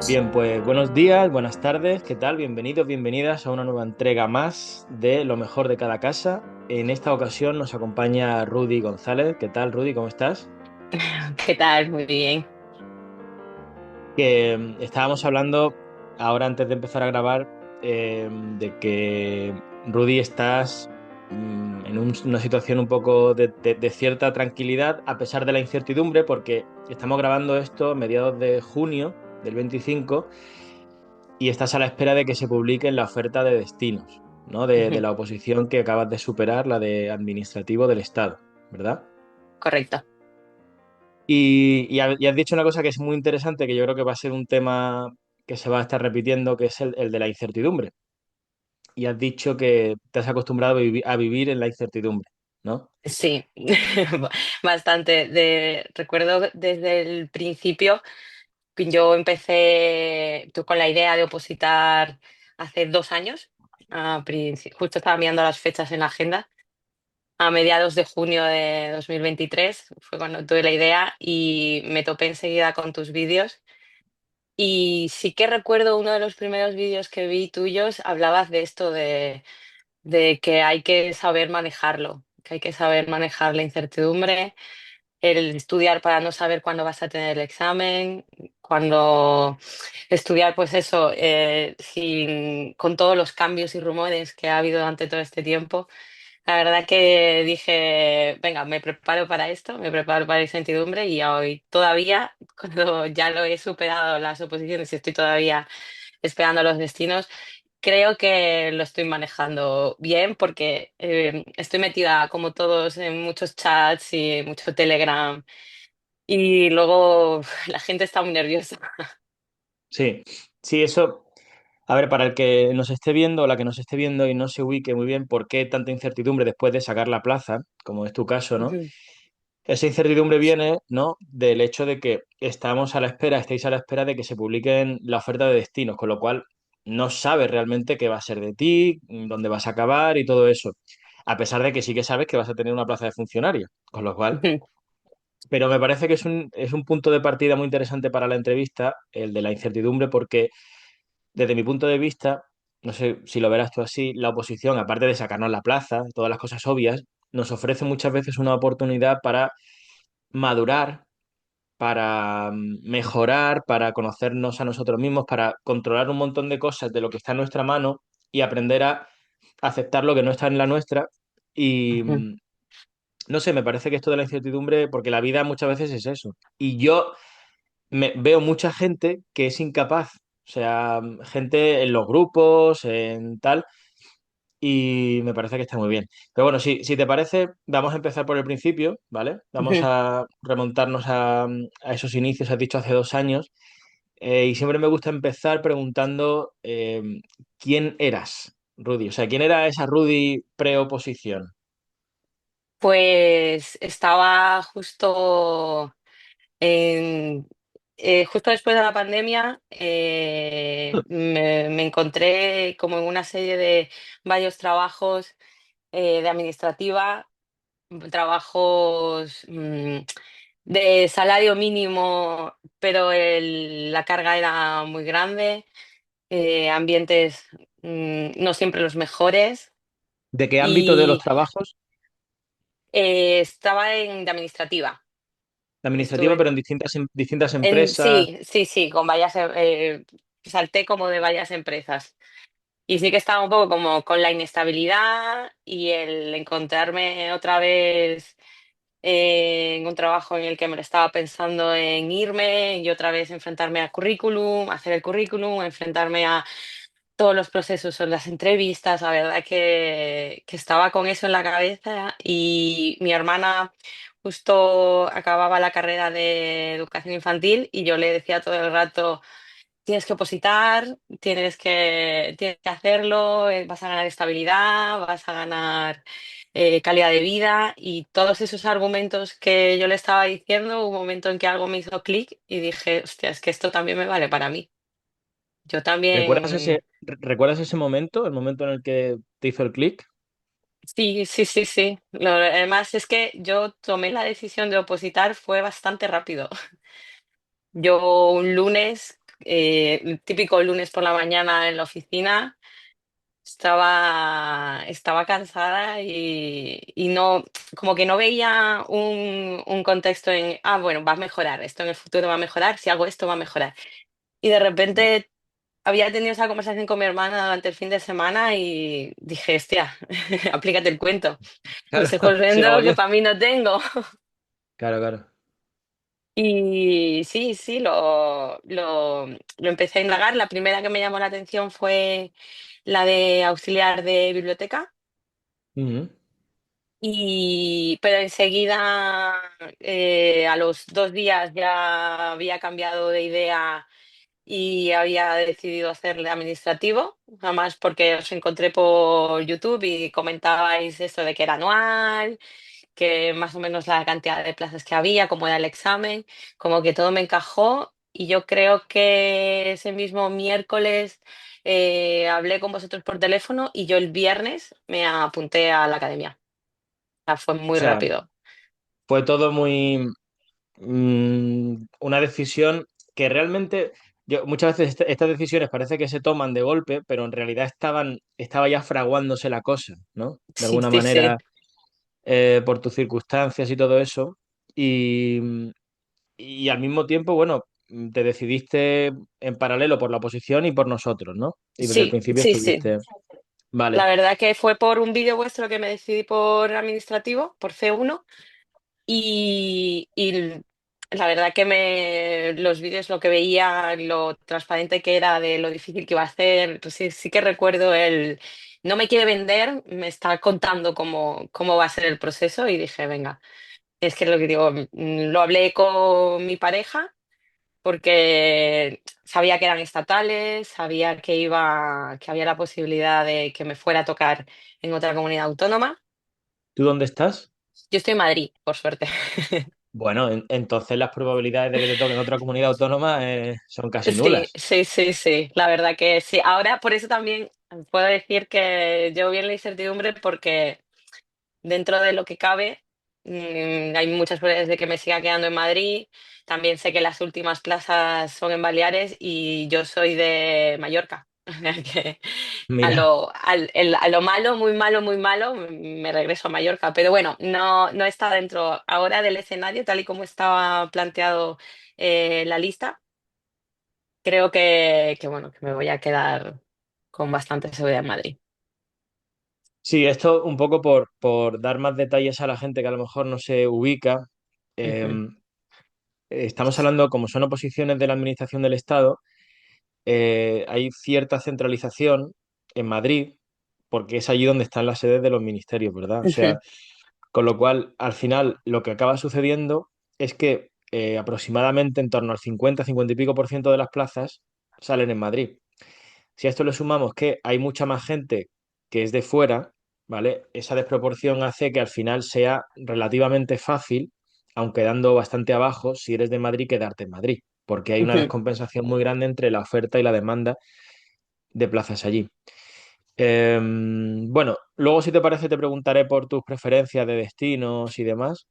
Bien, pues buenos días, buenas tardes, ¿qué tal? Bienvenidos, bienvenidas a una nueva entrega más de Lo mejor de cada casa. En esta ocasión nos acompaña Rudy González. ¿Qué tal, Rudy? ¿Cómo estás? ¿Qué tal? Muy bien. Que estábamos hablando ahora antes de empezar a grabar de que Rudy estás en una situación un poco de cierta tranquilidad a pesar de la incertidumbre porque estamos grabando esto a mediados de junio del 25 y estás a la espera de que se publique en la oferta de destinos, ¿no? De Ujú. la oposición que acabas de superar, la de administrativo del Estado, ¿verdad? Correcto. Y has dicho una cosa que es muy interesante, que yo creo que va a ser un tema que se va a estar repitiendo, que es el de la incertidumbre. Y has dicho que te has acostumbrado a vivir en la incertidumbre, ¿no? Sí, bastante. Recuerdo desde el principio que yo empecé con la idea de opositar hace 2 años. Justo estaba mirando las fechas en la agenda. A mediados de junio de 2023 fue cuando tuve la idea y me topé enseguida con tus vídeos. Y sí que recuerdo uno de los primeros vídeos que vi tuyos, hablabas de esto de que hay que saber manejarlo, que hay que saber manejar la incertidumbre, el estudiar para no saber cuándo vas a tener el examen, cuando estudiar, pues eso, con todos los cambios y rumores que ha habido durante todo este tiempo. La verdad que dije, venga, me preparo para esto, me preparo para la incertidumbre y hoy todavía, cuando ya lo he superado las oposiciones y estoy todavía esperando los destinos, creo que lo estoy manejando bien porque estoy metida como todos en muchos chats y mucho Telegram y luego la gente está muy nerviosa. Sí, sí, eso. A ver, para el que nos esté viendo o la que nos esté viendo y no se ubique muy bien por qué tanta incertidumbre después de sacar la plaza, como es tu caso, ¿no? Ujú, Esa incertidumbre viene, ¿no? Del hecho de que estamos a la espera, estáis a la espera de que se publiquen la oferta de destinos, con lo cual no sabes realmente qué va a ser de ti, dónde vas a acabar y todo eso. A pesar de que sí que sabes que vas a tener una plaza de funcionario, con lo cual. ujú, Pero me parece que es un punto de partida muy interesante para la entrevista, el de la incertidumbre, porque desde mi punto de vista, no sé si lo verás tú así, la oposición, aparte de sacarnos la plaza, todas las cosas obvias, nos ofrece muchas veces una oportunidad para madurar, para mejorar, para conocernos a nosotros mismos, para controlar un montón de cosas de lo que está en nuestra mano y aprender a aceptar lo que no está en la nuestra. Y ujú. no sé, me parece que esto de la incertidumbre, porque la vida muchas veces es eso. Y yo veo mucha gente que es incapaz, o sea, gente en los grupos, en tal, y me parece que está muy bien. Pero bueno, si te parece, vamos a empezar por el principio, ¿vale? Vamos Ujú. a remontarnos a esos inicios, has dicho, hace 2 años, y siempre me gusta empezar preguntando quién eras, Rudy, o sea, quién era esa Rudy pre-oposición. Pues estaba justo después de la pandemia, me encontré como en una serie de varios trabajos de administrativa, trabajos de salario mínimo, pero la carga era muy grande, ambientes no siempre los mejores. ¿De qué ámbito de los Y trabajos? estaba de administrativa. Administrativa, Estuve pero en distintas empresas. sí, sí, sí, con salté como de varias empresas. Y sí que estaba un poco como con la inestabilidad y el encontrarme otra vez en un trabajo en el que me lo estaba pensando en irme y otra vez enfrentarme al currículum, hacer el currículum, enfrentarme a todos los procesos en las entrevistas. La verdad que estaba con eso en la cabeza y mi hermana justo acababa la carrera de educación infantil y yo le decía todo el rato, tienes que opositar, tienes que hacerlo, vas a ganar estabilidad, vas a ganar calidad de vida y todos esos argumentos que yo le estaba diciendo, hubo un momento en que algo me hizo clic y dije, hostia, es que esto también me vale para mí. Yo ¿Recuerdas también. recuerdas ese momento, el momento en el que te hizo el clic? Sí, sí, sí, sí. Además es que yo tomé la decisión de opositar fue bastante rápido. Yo un lunes el típico lunes por la mañana en la oficina. Estaba cansada y no, como que no veía un contexto en, ah, bueno, va a mejorar, esto en el futuro va a mejorar, si hago esto va a mejorar. Y de repente había tenido esa conversación con mi hermana durante el fin de semana y dije, hostia, aplícate el cuento. Claro, Consejos sí, vendo hago yo. que para mí no tengo. Claro, claro. Y sí, sí, lo empecé a indagar. La primera que me llamó la atención fue la de auxiliar de biblioteca. Ujú. Pero enseguida, a los 2 días ya había cambiado de idea y había decidido hacerle administrativo, además porque os encontré por YouTube y comentabais esto de que era anual, que más o menos la cantidad de plazas que había, cómo era el examen, como que todo me encajó y yo creo que ese mismo miércoles hablé con vosotros por teléfono y yo el viernes me apunté a la academia. O sea, fue O muy sea, rápido. fue todo muy una decisión que realmente, muchas veces estas decisiones parece que se toman de golpe, pero en realidad estaba ya fraguándose la cosa, ¿no? De Sí, alguna sí, sí. manera, por tus circunstancias y todo eso. Y, y al mismo tiempo, bueno, te decidiste en paralelo por la oposición y por nosotros, ¿no? Y desde el Sí, principio sí, sí. estuviste. La Vale. verdad que fue por un vídeo vuestro que me decidí por administrativo, por C1, y la verdad que los vídeos, lo que veía, lo transparente que era de lo difícil que iba a hacer, pues sí, sí que recuerdo no me quiere vender, me está contando cómo va a ser el proceso y dije, venga, es que lo que digo, lo hablé con mi pareja porque sabía que eran estatales, sabía que había la posibilidad de que me fuera a tocar en otra comunidad autónoma. ¿Tú dónde estás? Yo estoy en Madrid, por suerte. Bueno, entonces las probabilidades de que te toque en otra comunidad autónoma son casi Sí, nulas. sí, sí, sí, la verdad que sí. Ahora, por eso también puedo decir que llevo bien la incertidumbre porque dentro de lo que cabe, hay muchas probabilidades de que me siga quedando en Madrid. También sé que las últimas plazas son en Baleares y yo soy de Mallorca. O sea que Mira. a lo malo, muy malo, me regreso a Mallorca. Pero bueno, no está dentro ahora del escenario, tal y como estaba planteado la lista. Creo bueno, que me voy a quedar con bastante seguridad en Madrid. Sí, esto un poco por dar más detalles a la gente que a lo mejor no se ubica. eh, Ujú, Estamos hablando, como son oposiciones de la Administración del Estado, hay cierta centralización en Madrid, porque es allí donde están las sedes de los ministerios, ¿verdad? O sea, ujú, con lo cual, al final, lo que acaba sucediendo es que aproximadamente en torno al 50 y pico por ciento de las plazas salen en Madrid. Si a esto le sumamos que hay mucha más gente que es de fuera, ¿vale? Esa desproporción hace que al final sea relativamente fácil, aunque dando bastante abajo, si eres de Madrid, quedarte en Madrid, porque hay una ujú. descompensación muy grande entre la oferta y la demanda de plazas allí. Bueno, luego si te parece te preguntaré por tus preferencias de destinos y demás.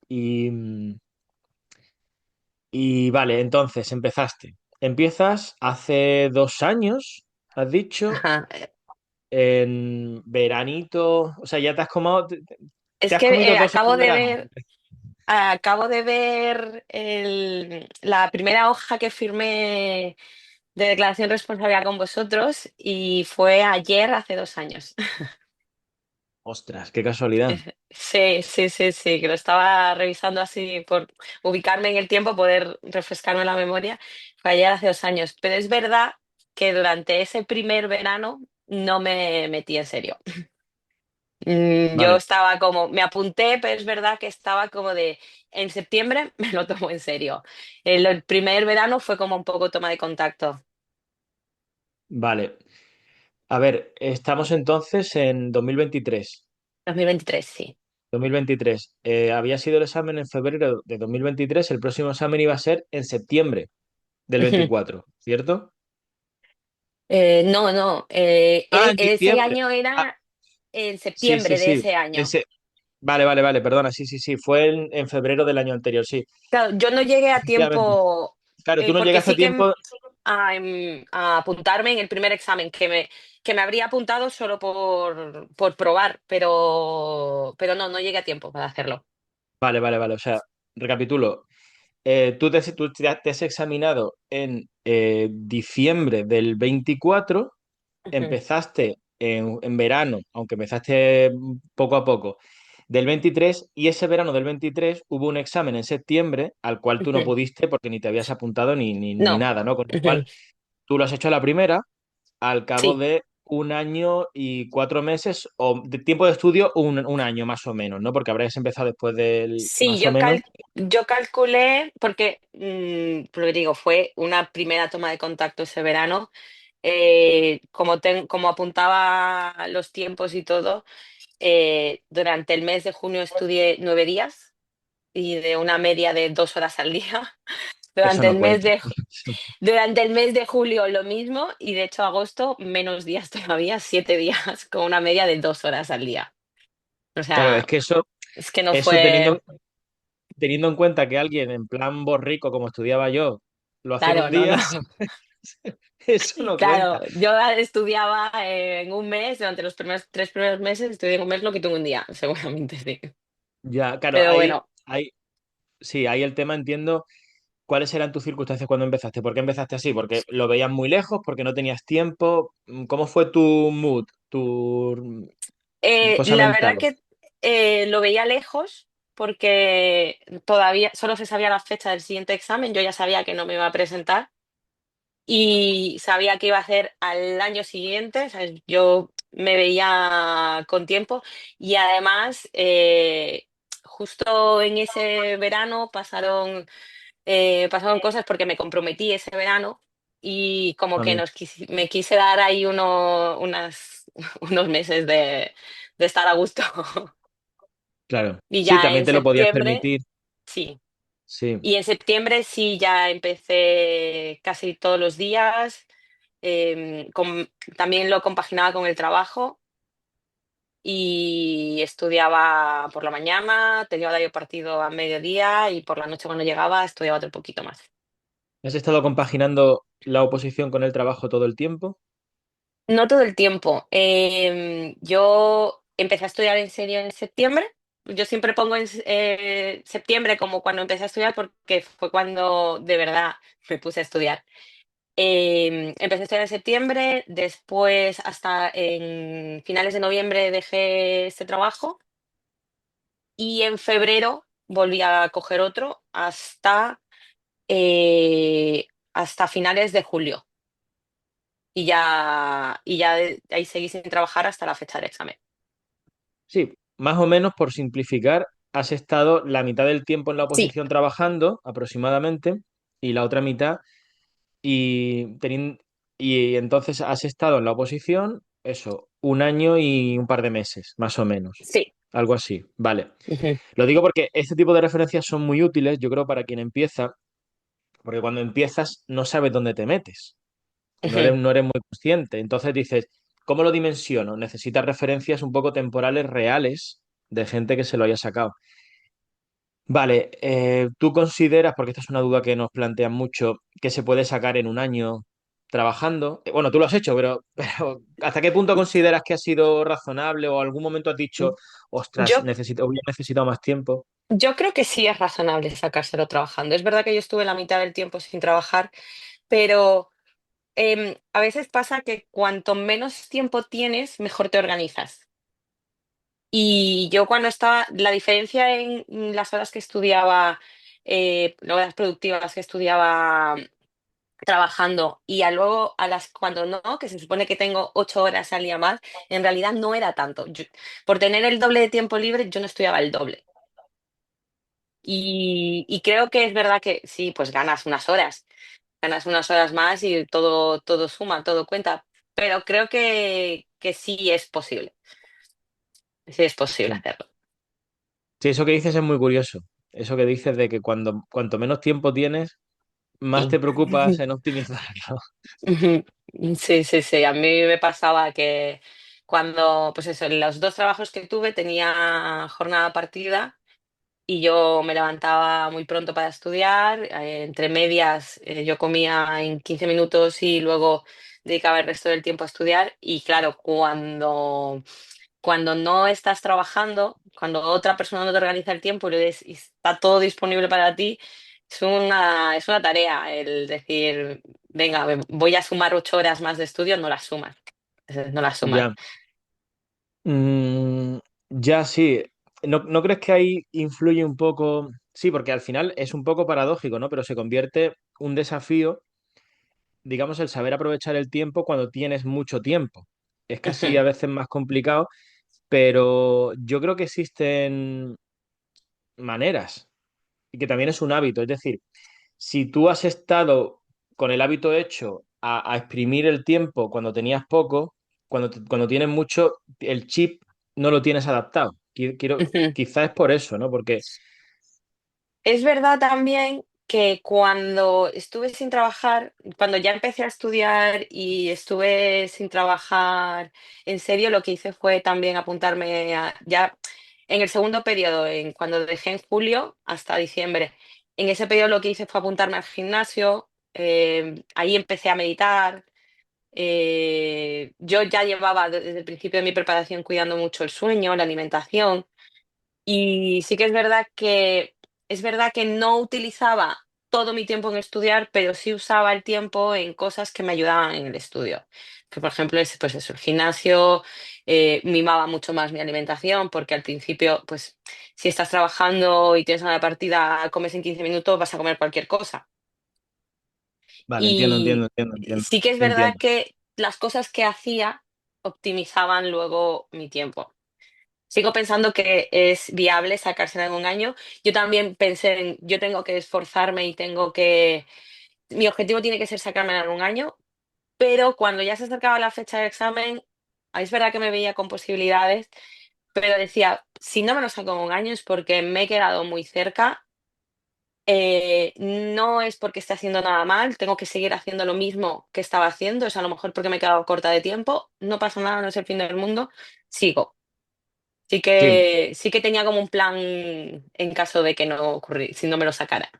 Y, y vale, entonces empezaste. Empiezas hace 2 años, has dicho, Ajá. en veranito, o sea, ya te has comido, te Es has que comido 2 años de verano. acabo de ver la primera hoja que firmé de declaración de responsabilidad con vosotros y fue ayer, hace 2 años. Ostras, qué casualidad. Sí, sí, sí, sí, que lo estaba revisando así por ubicarme en el tiempo, poder refrescarme la memoria. Fue ayer hace 2 años, pero es verdad que durante ese primer verano no me metí en serio. Yo Vale, estaba como, me apunté, pero es verdad que estaba como de, en septiembre me lo tomo en serio. El primer verano fue como un poco toma de contacto. vale. A ver, estamos entonces en 2023. 2023, sí. 2023. Había sido el examen en febrero de 2023, el próximo examen iba a ser en septiembre del Ujú. 24, ¿cierto? No, no, Ah, en ese diciembre. año Ah, era en sí, sí, septiembre de sí. ese año. Vale, vale, vale, perdona, sí, sí, sí. Fue en febrero del año anterior, sí. Claro, yo no llegué a Efectivamente. tiempo, Claro, tú no porque llegaste a sí que tiempo. a apuntarme en el primer examen, que me habría apuntado solo por probar, pero no, no llegué a tiempo para hacerlo. Vale, vale, vale. O sea, recapitulo. Tú te has examinado en diciembre del 24, Ujú, empezaste en verano, aunque empezaste poco a poco, del 23, y ese verano del 23 hubo un examen en septiembre al cual tú no ujú. pudiste porque ni te habías apuntado ni No, nada, ¿no? Con lo cual, ujú. tú lo has hecho a la primera al cabo Sí, de 1 año y 4 meses, o de tiempo de estudio, un año más o menos, ¿no? Porque habrías empezado después del, sí, más o menos, yo calculé, porque, lo que digo, fue una primera toma de contacto ese verano. Como apuntaba los tiempos y todo, durante el mes de junio estudié 9 días y de una media de 2 horas al día. eso Durante no el mes cuenta. de, durante el mes de julio lo mismo y de hecho agosto menos días todavía, 7 días con una media de 2 horas al día. O Claro, es sea, que eso, es que no eso fue, teniendo en cuenta que alguien en plan borrico, como estudiaba yo, lo hace en claro, un no, día, no. eso no cuenta. Claro, yo estudiaba en un mes, durante los 3 primeros meses estudié en un mes lo que tuve un día, seguramente sí. Ya, claro, Pero bueno, sí, ahí el tema entiendo cuáles eran tus circunstancias cuando empezaste. ¿Por qué empezaste así? Porque lo veías muy lejos, porque no tenías tiempo. ¿Cómo fue tu mood, tu cosa la mental? verdad que lo veía lejos porque todavía solo se sabía la fecha del siguiente examen, yo ya sabía que no me iba a presentar y sabía que iba a hacer al año siguiente, o sea, yo me veía con tiempo y además justo en ese verano pasaron cosas porque me comprometí ese verano y como A que mí, me quise dar ahí unos meses de estar a gusto. claro. Y Sí, ya también en te lo podías septiembre, permitir. sí. Sí. Y en septiembre sí ya empecé casi todos los días. También lo compaginaba con el trabajo y estudiaba por la mañana, tenía horario partido a mediodía y por la noche cuando llegaba estudiaba otro poquito más. ¿Has estado compaginando la oposición con el trabajo todo el tiempo? No todo el tiempo. Yo empecé a estudiar en serio en septiembre. Yo siempre pongo en septiembre como cuando empecé a estudiar porque fue cuando de verdad me puse a estudiar. Empecé a estudiar en septiembre, después hasta en finales de noviembre dejé este trabajo y en febrero volví a coger otro hasta finales de julio. Y ya ahí seguí sin trabajar hasta la fecha del examen. Sí, más o menos por simplificar, has estado la mitad del tiempo en la Sí, oposición trabajando aproximadamente y la otra mitad y entonces has estado en la oposición, eso, 1 año y un par de meses, más o menos. sí. Algo así, vale. Ujú, Lo digo porque este tipo de referencias son muy útiles, yo creo, para quien empieza, porque cuando empiezas no sabes dónde te metes, ujú, no eres muy consciente. Entonces dices, ¿cómo lo dimensiono? Necesitas referencias un poco temporales reales de gente que se lo haya sacado. Vale, ¿tú consideras, porque esta es una duda que nos plantean mucho, que se puede sacar en un año trabajando? Bueno, tú lo has hecho, pero ¿hasta qué punto consideras que ha sido razonable o algún momento has dicho, ostras, Yo, hubiera necesitado más tiempo? yo creo que sí es razonable sacárselo trabajando. Es verdad que yo estuve la mitad del tiempo sin trabajar, pero a veces pasa que cuanto menos tiempo tienes, mejor te organizas. Y yo cuando estaba, la diferencia en las horas que estudiaba, las horas productivas que estudiaba trabajando y luego cuando no, que se supone que tengo 8 horas al día más, en realidad no era tanto. Por tener el doble de tiempo libre, yo no estudiaba el doble. Y creo que es verdad que sí, pues ganas unas horas más y todo suma, todo cuenta, pero creo que sí es posible Sí. hacerlo. Sí, eso que dices es muy curioso. Eso que dices de que cuanto menos tiempo tienes, más Sí. te preocupas en optimizarlo. Ujú. Sí, sí, sí. A mí me pasaba que cuando, pues eso, en los dos trabajos que tuve tenía jornada partida y yo me levantaba muy pronto para estudiar. Entre medias, yo comía en 15 minutos y luego dedicaba el resto del tiempo a estudiar. Y claro, cuando no estás trabajando, cuando otra persona no te organiza el tiempo y está todo disponible para ti, es una tarea el decir, venga, voy a sumar 8 horas más de estudio, no las sumas. No las sumas. Ya. Mm, ya sí. ¿No crees que ahí influye un poco? Sí, porque al final es un poco paradójico, ¿no? Pero se convierte un desafío, digamos, el saber aprovechar el tiempo cuando tienes mucho tiempo. Es casi Ujú, a veces más complicado, pero yo creo que existen maneras y que también es un hábito. Es decir, si tú has estado con el hábito hecho a exprimir el tiempo cuando tenías poco, cuando tienes mucho, el chip no lo tienes adaptado. ujú. Quizás es por eso, ¿no? Porque, Es verdad también que cuando estuve sin trabajar, cuando ya empecé a estudiar y estuve sin trabajar en serio, lo que hice fue también apuntarme ya en el segundo periodo, cuando dejé en julio hasta diciembre. En ese periodo lo que hice fue apuntarme al gimnasio, ahí empecé a meditar. Yo ya llevaba desde el principio de mi preparación cuidando mucho el sueño, la alimentación. Y sí que es verdad que no utilizaba todo mi tiempo en estudiar, pero sí usaba el tiempo en cosas que me ayudaban en el estudio. Que por ejemplo es pues eso, el gimnasio, mimaba mucho más mi alimentación, porque al principio, pues, si estás trabajando y tienes una partida, comes en 15 minutos, vas a comer cualquier cosa. vale, Y entiendo, sí que es verdad entiendo. que las cosas que hacía optimizaban luego mi tiempo. Sigo pensando que es viable sacársela en un año. Yo también pensé yo tengo que esforzarme y mi objetivo tiene que ser sacármela en un año, pero cuando ya se acercaba la fecha del examen, ahí es verdad que me veía con posibilidades, pero decía, si no me lo saco en un año es porque me he quedado muy cerca. No es porque esté haciendo nada mal, tengo que seguir haciendo lo mismo que estaba haciendo, es a lo mejor porque me he quedado corta de tiempo, no pasa nada, no es el fin del mundo, sigo. Sí Sí, que, sí que tenía como un plan en caso de que no ocurriera, si no me lo sacara.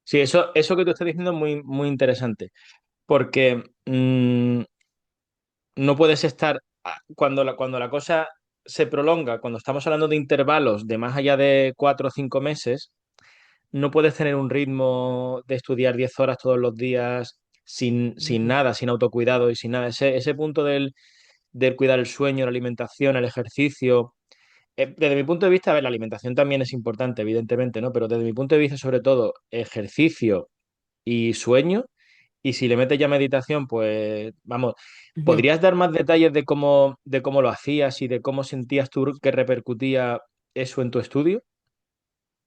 sí, eso que tú estás diciendo es muy, muy interesante, porque no puedes estar, cuando la cosa se prolonga, cuando estamos hablando de intervalos de más allá de 4 o 5 meses, no puedes tener un ritmo de estudiar 10 horas todos los días sin Ujú. nada, sin autocuidado y sin nada. Ese punto del cuidar el sueño, la alimentación, el ejercicio. Desde mi punto de vista, a ver, la alimentación también es importante, evidentemente, ¿no? Pero desde mi punto de vista, sobre todo, ejercicio y sueño. Y si le metes ya meditación, pues vamos, Ujú. ¿podrías dar más detalles de cómo lo hacías y de cómo sentías tú que repercutía eso en tu estudio?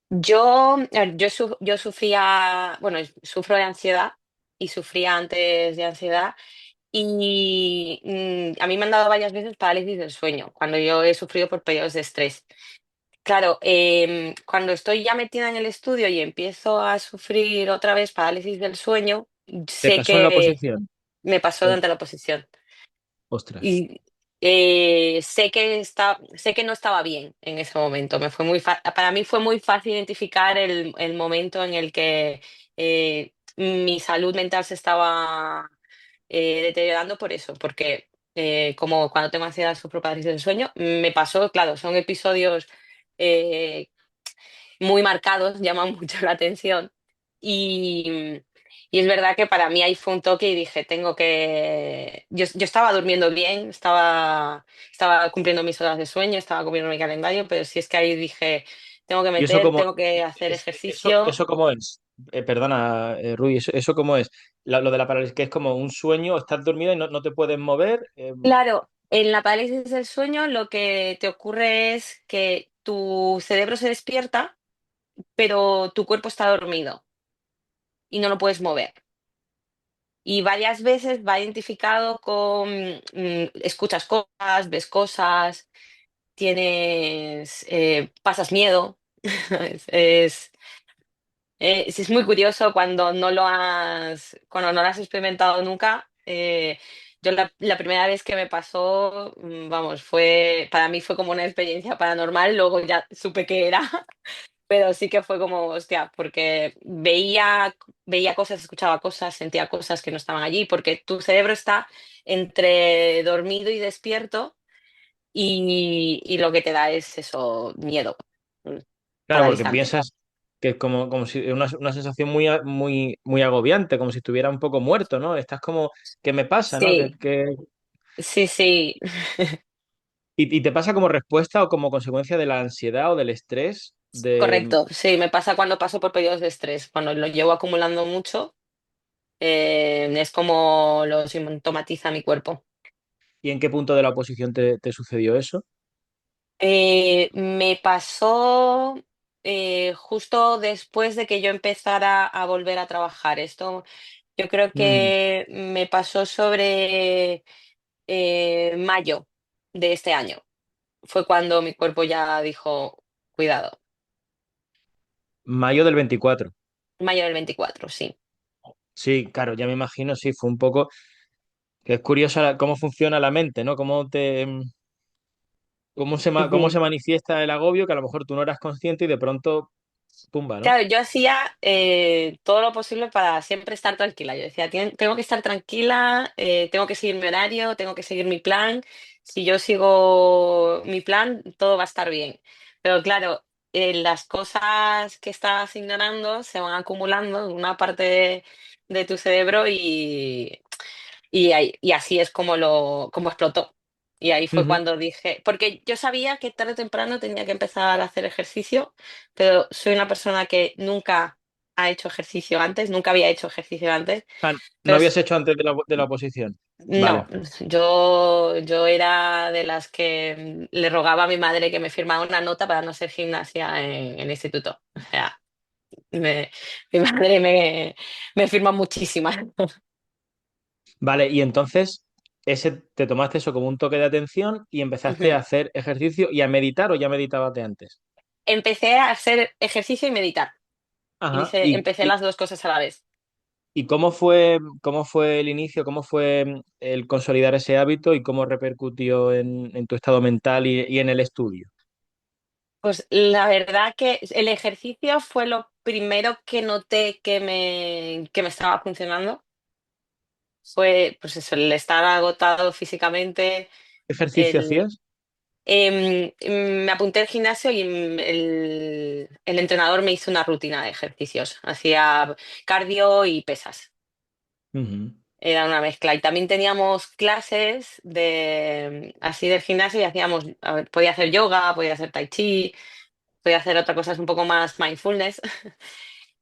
Yo sufría, bueno, sufro de ansiedad y sufría antes de ansiedad y a mí me han dado varias veces parálisis del sueño cuando yo he sufrido por periodos de estrés. Claro, cuando estoy ya metida en el estudio y empiezo a sufrir otra vez parálisis del sueño, ¿Te sé pasó en la que oposición? me pasó Oh, durante la oposición. ostras. Y sé que no estaba bien en ese momento. Para mí fue muy fácil identificar el momento en el que mi salud mental se estaba deteriorando por eso, porque como cuando tengo ansiedad sufro parálisis del sueño, me pasó, claro, son episodios eh, muy marcados, llaman mucho la atención. Y, y es verdad que para mí ahí fue un toque y dije, tengo que... Yo estaba durmiendo bien, estaba cumpliendo mis horas de sueño, estaba cumpliendo mi calendario, pero sí es que ahí dije, ¿Y eso cómo, tengo que hacer ejercicio. eso cómo es? Perdona, Rui, eso cómo es? Lo de la parálisis, que es como un sueño, estás dormido y no te puedes mover. Claro, en la parálisis del sueño lo que te ocurre es que tu cerebro se despierta, pero tu cuerpo está dormido y no lo puedes mover. Y varias veces va identificado con escuchas cosas, ves cosas, pasas miedo. Es, es, es muy curioso cuando no lo has experimentado nunca. Yo la primera vez que me pasó, vamos, para mí fue como una experiencia paranormal, luego ya supe que era. Pero sí que fue como, hostia, porque veía cosas, escuchaba cosas, sentía cosas que no estaban allí, porque tu cerebro está entre dormido y despierto y lo que te da es eso, miedo, mm, Claro, porque paralizante. piensas que es como si una sensación muy agobiante, como si estuviera un poco muerto, ¿no? Estás como, ¿qué me pasa, no? Sí, sí, sí, Y te pasa como respuesta o como consecuencia de la ansiedad o del estrés de... correcto. Sí, me pasa cuando paso por periodos de estrés, cuando lo llevo acumulando mucho, es como lo sintomatiza mi cuerpo. ¿Y en qué punto de la oposición te sucedió eso? Me pasó justo después de que yo empezara a volver a trabajar. Esto yo creo Ujú. que me pasó sobre mayo de este año. Fue cuando mi cuerpo ya dijo, cuidado. Mayo del 24. Mayo del 24, sí. Sí, claro, ya me imagino, sí, fue un poco... Que es curioso cómo funciona la mente, ¿no? Cómo se manifiesta el agobio que a lo mejor tú no eras consciente y de pronto, pumba, ¿no? Claro, yo hacía todo lo posible para siempre estar tranquila. Yo decía, Tengo que estar tranquila, tengo que seguir mi horario, tengo que seguir mi plan. Si yo sigo mi plan, todo va a estar bien. Pero claro, las cosas que estás ignorando se van acumulando en una parte de tu cerebro y así es como explotó. Y ahí fue Ujú. cuando dije, porque yo sabía que tarde o temprano tenía que empezar a hacer ejercicio, pero soy una persona que nunca ha hecho ejercicio antes, nunca había hecho ejercicio antes. Ah, ¿no Pero habías hecho antes de la oposición? no, Vale. yo era de las que le rogaba a mi madre que me firmara una nota para no hacer gimnasia en el instituto. O sea, me- mi madre me firma muchísimas. Vale, y entonces te tomaste eso como un toque de atención y empezaste a hacer ejercicio y a meditar o ya meditabas de antes. Empecé a hacer ejercicio y meditar. Ajá. Empecé las dos cosas a la vez. ¿Y cómo fue el inicio, cómo fue el consolidar ese hábito y cómo repercutió en tu estado mental y en el estudio? Pues la verdad que el ejercicio fue lo primero que noté que me estaba funcionando. Fue, pues eso, el estar agotado físicamente. ¿Qué ejercicio El, hacías? Me apunté al gimnasio y el entrenador me hizo una rutina de ejercicios. Hacía cardio y pesas. Ujú. Era una mezcla. Y también teníamos clases así del gimnasio y hacíamos, a ver, podía hacer yoga, podía hacer tai chi, podía hacer otras cosas un poco más mindfulness.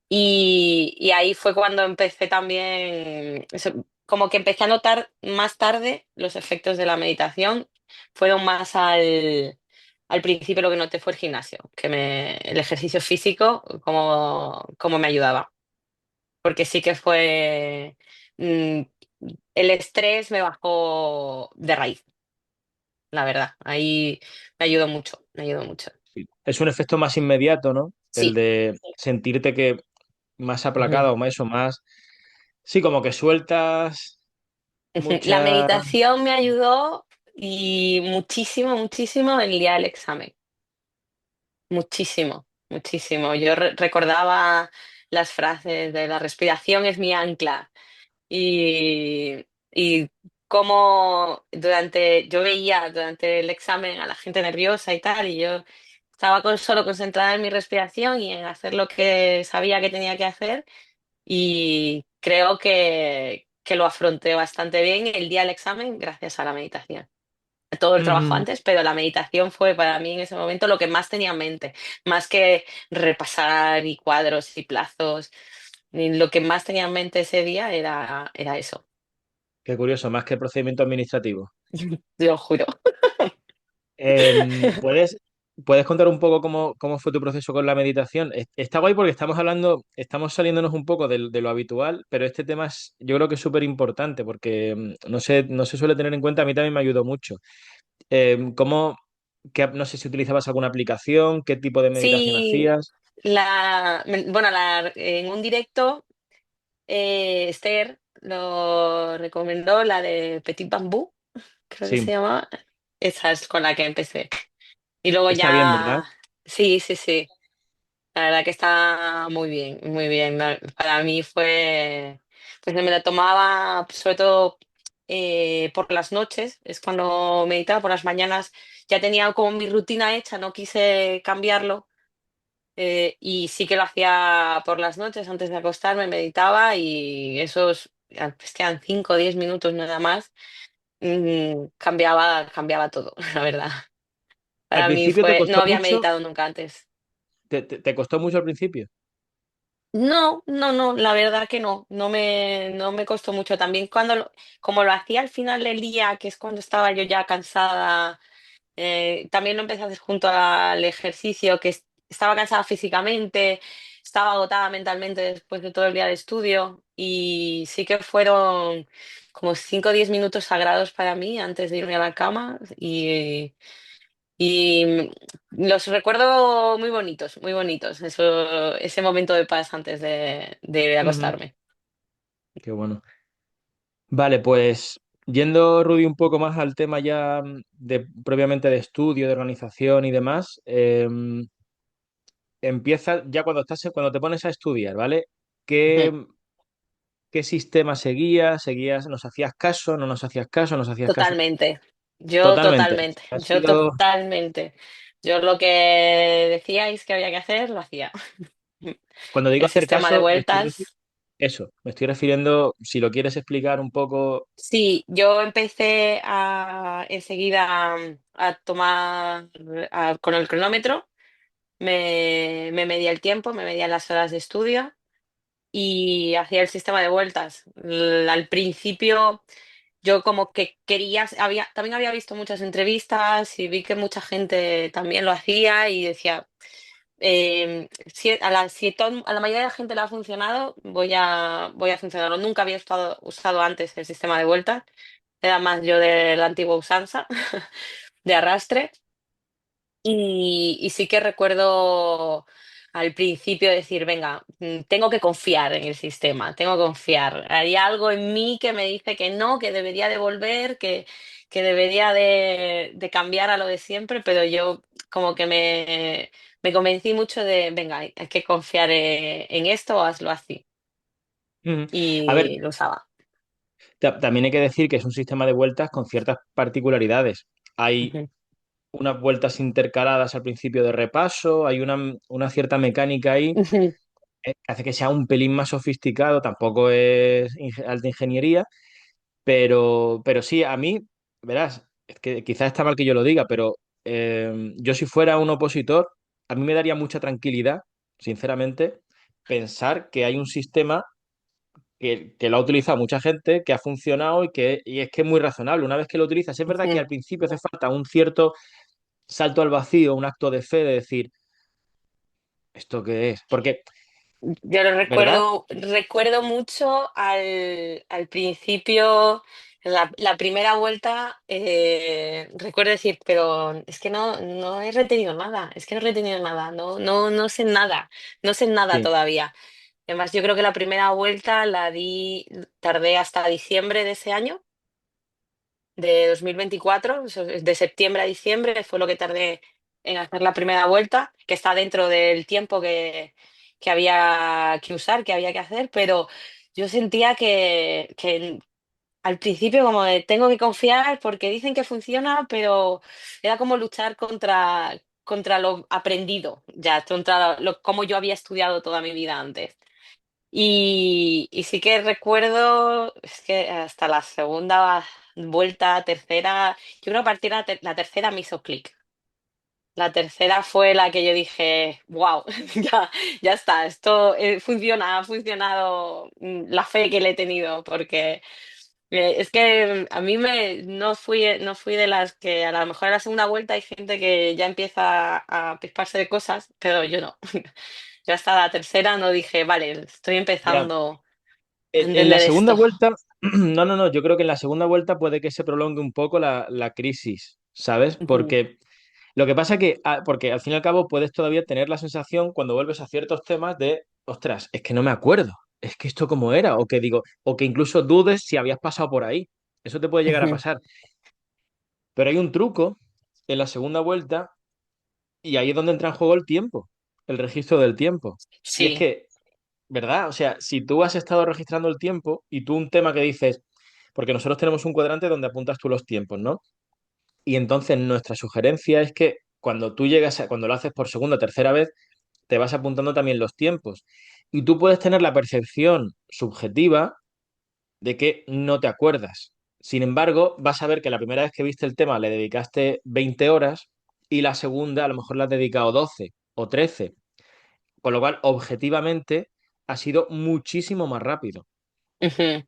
Y ahí fue cuando empecé también, como que empecé a notar más tarde los efectos de la meditación. Fueron más al principio lo que noté fue el gimnasio, el ejercicio físico, como me ayudaba. Porque sí que mm, el estrés me bajó de raíz, la verdad. Ahí me ayudó mucho, me ayudó mucho. Sí. Es un efecto más inmediato, ¿no? El Sí. de sentirte que más Ujú. aplacado o más eso, más... Sí, como que sueltas Ujú. La mucha... meditación me ayudó y muchísimo, muchísimo el día del examen. Muchísimo, muchísimo. Yo recordaba las frases de la respiración es mi ancla y cómo yo veía durante el examen a la gente nerviosa y tal, y yo estaba solo concentrada en mi respiración y en hacer lo que sabía que tenía que hacer y creo que lo afronté bastante bien el día del examen gracias a la meditación. Todo el trabajo Ujú. antes, pero la meditación fue para mí en ese momento lo que más tenía en mente, más que repasar y cuadros y plazos. Y lo que más tenía en mente ese día era eso, Qué curioso, más que el procedimiento administrativo. te lo juro. ¿Puedes contar un poco cómo fue tu proceso con la meditación? Está guay porque estamos hablando, estamos saliéndonos un poco de lo habitual, pero este tema yo creo que es súper importante porque no se suele tener en cuenta, a mí también me ayudó mucho. ¿Cómo, no sé si utilizabas alguna aplicación, qué tipo de meditación Sí, hacías? bueno, en un directo, Esther lo recomendó, la de Petit Bambú, creo que se Sí, llamaba. Esa es con la que empecé. Y luego está bien, ¿verdad? ya, sí, sí, sí. La verdad que está muy bien, muy bien. Para mí fue, pues me la tomaba sobre todo por las noches, es cuando meditaba, por las mañanas ya tenía como mi rutina hecha, no quise cambiarlo. Y sí que lo hacía por las noches antes de acostarme, meditaba y esos, pues quedan 5 o 10 minutos nada más, cambiaba todo, la verdad. ¿Al Para mí principio te fue, no costó había mucho? meditado nunca antes. ¿Te costó mucho al principio? No, no, no, la verdad que no, no me costó mucho. También como lo hacía al final del día, que es cuando estaba yo ya cansada, también lo empecé a hacer junto al ejercicio, estaba cansada físicamente, estaba agotada mentalmente después de todo el día de estudio y sí que fueron como 5 o 10 minutos sagrados para mí antes de irme a la cama y los recuerdo muy bonitos, ese momento de paz antes de Ujú. acostarme. Qué bueno. Vale, pues yendo, Rudy, un poco más al tema ya de propiamente de estudio, de organización y demás, empieza ya cuando te pones a estudiar, ¿vale? Ujú. ¿Qué, qué sistema seguías? ¿Seguías, nos hacías caso, no nos hacías caso, nos hacías caso? Totalmente, Totalmente. Ha yo sido, totalmente. Yo lo que decíais que había que hacer, lo hacía. cuando digo El hacer sistema de caso, vueltas. eso, me estoy refiriendo, si lo quieres explicar un poco. Sí, yo empecé enseguida a tomar con el cronómetro, me medía el tiempo, me medía las horas de estudio y hacía el sistema de vueltas. Al principio yo como que también había visto muchas entrevistas y vi que mucha gente también lo hacía y decía, a la mayoría de la gente le ha funcionado, voy a funcionarlo. Nunca había usado antes el sistema de vueltas, era más yo de la antigua usanza, de arrastre. Y sí que recuerdo al principio decir, venga, tengo que confiar en el sistema, tengo que confiar. Hay algo en mí que me dice que no, que debería de volver, que debería de cambiar a lo de siempre, pero yo como que me convencí mucho de, venga, hay que confiar en esto, hazlo así. Ujú. A ver, Y lo usaba. también hay que decir que es un sistema de vueltas con ciertas particularidades. Hay Ujú, unas vueltas intercaladas al principio de repaso, hay una cierta mecánica ahí ujú, que hace que sea un pelín más sofisticado, tampoco es alta ingeniería, pero sí, a mí, verás, es que quizás está mal que yo lo diga, pero yo si fuera un opositor, a mí me daría mucha tranquilidad, sinceramente, pensar que hay un sistema que lo ha utilizado mucha gente, que ha funcionado y es que es muy razonable. Una vez que lo utilizas, es verdad que ujú. al principio hace falta un cierto salto al vacío, un acto de fe de decir, ¿esto qué es? Porque, Yo lo ¿verdad? recuerdo mucho al principio, la primera vuelta, recuerdo decir, pero es que no he retenido nada, es que no he retenido nada, no sé nada, no sé nada Sí. todavía. Además, yo creo que la primera vuelta tardé hasta diciembre de ese año, de 2024, de septiembre a diciembre fue lo que tardé en hacer la primera vuelta, que está dentro del tiempo que había que usar, que había que hacer, pero yo sentía que al principio como de tengo que confiar porque dicen que funciona, pero era como luchar contra lo aprendido, ya, contra como yo había estudiado toda mi vida antes. Y sí que recuerdo, es que hasta la segunda vuelta, tercera, yo creo que a partir de la tercera me hizo clic. La tercera fue la que yo dije, wow, ya está, esto funciona, ha funcionado la fe que le he tenido, porque es que a mí no fui de las que a lo mejor a la segunda vuelta hay gente que ya empieza a pisparse de cosas, pero yo no. Yo hasta la tercera no dije, vale, estoy Ya, empezando a en la entender segunda esto. vuelta, no, yo creo que en la segunda vuelta puede que se prolongue un poco la crisis, ¿sabes? Ujú, Porque lo que pasa que, porque al fin y al cabo puedes todavía tener la sensación cuando vuelves a ciertos temas de, ostras, es que no me acuerdo, es que esto cómo era, o que digo, o que incluso dudes si habías pasado por ahí. Eso te puede llegar a ujú, pasar. Pero hay un truco en la segunda vuelta y ahí es donde entra en juego el tiempo. el registro del tiempo. Y es Sí. que, ¿verdad? O sea, si tú has estado registrando el tiempo y tú un tema que dices, porque nosotros tenemos un cuadrante donde apuntas tú los tiempos, ¿no? Y entonces nuestra sugerencia es que cuando tú llegas cuando lo haces por segunda o tercera vez, te vas apuntando también los tiempos. Y tú puedes tener la percepción subjetiva de que no te acuerdas. Sin embargo, vas a ver que la primera vez que viste el tema le dedicaste 20 horas y la segunda a lo mejor le has dedicado 12 o 13. Con lo cual, objetivamente, ha sido muchísimo más rápido. Ujú.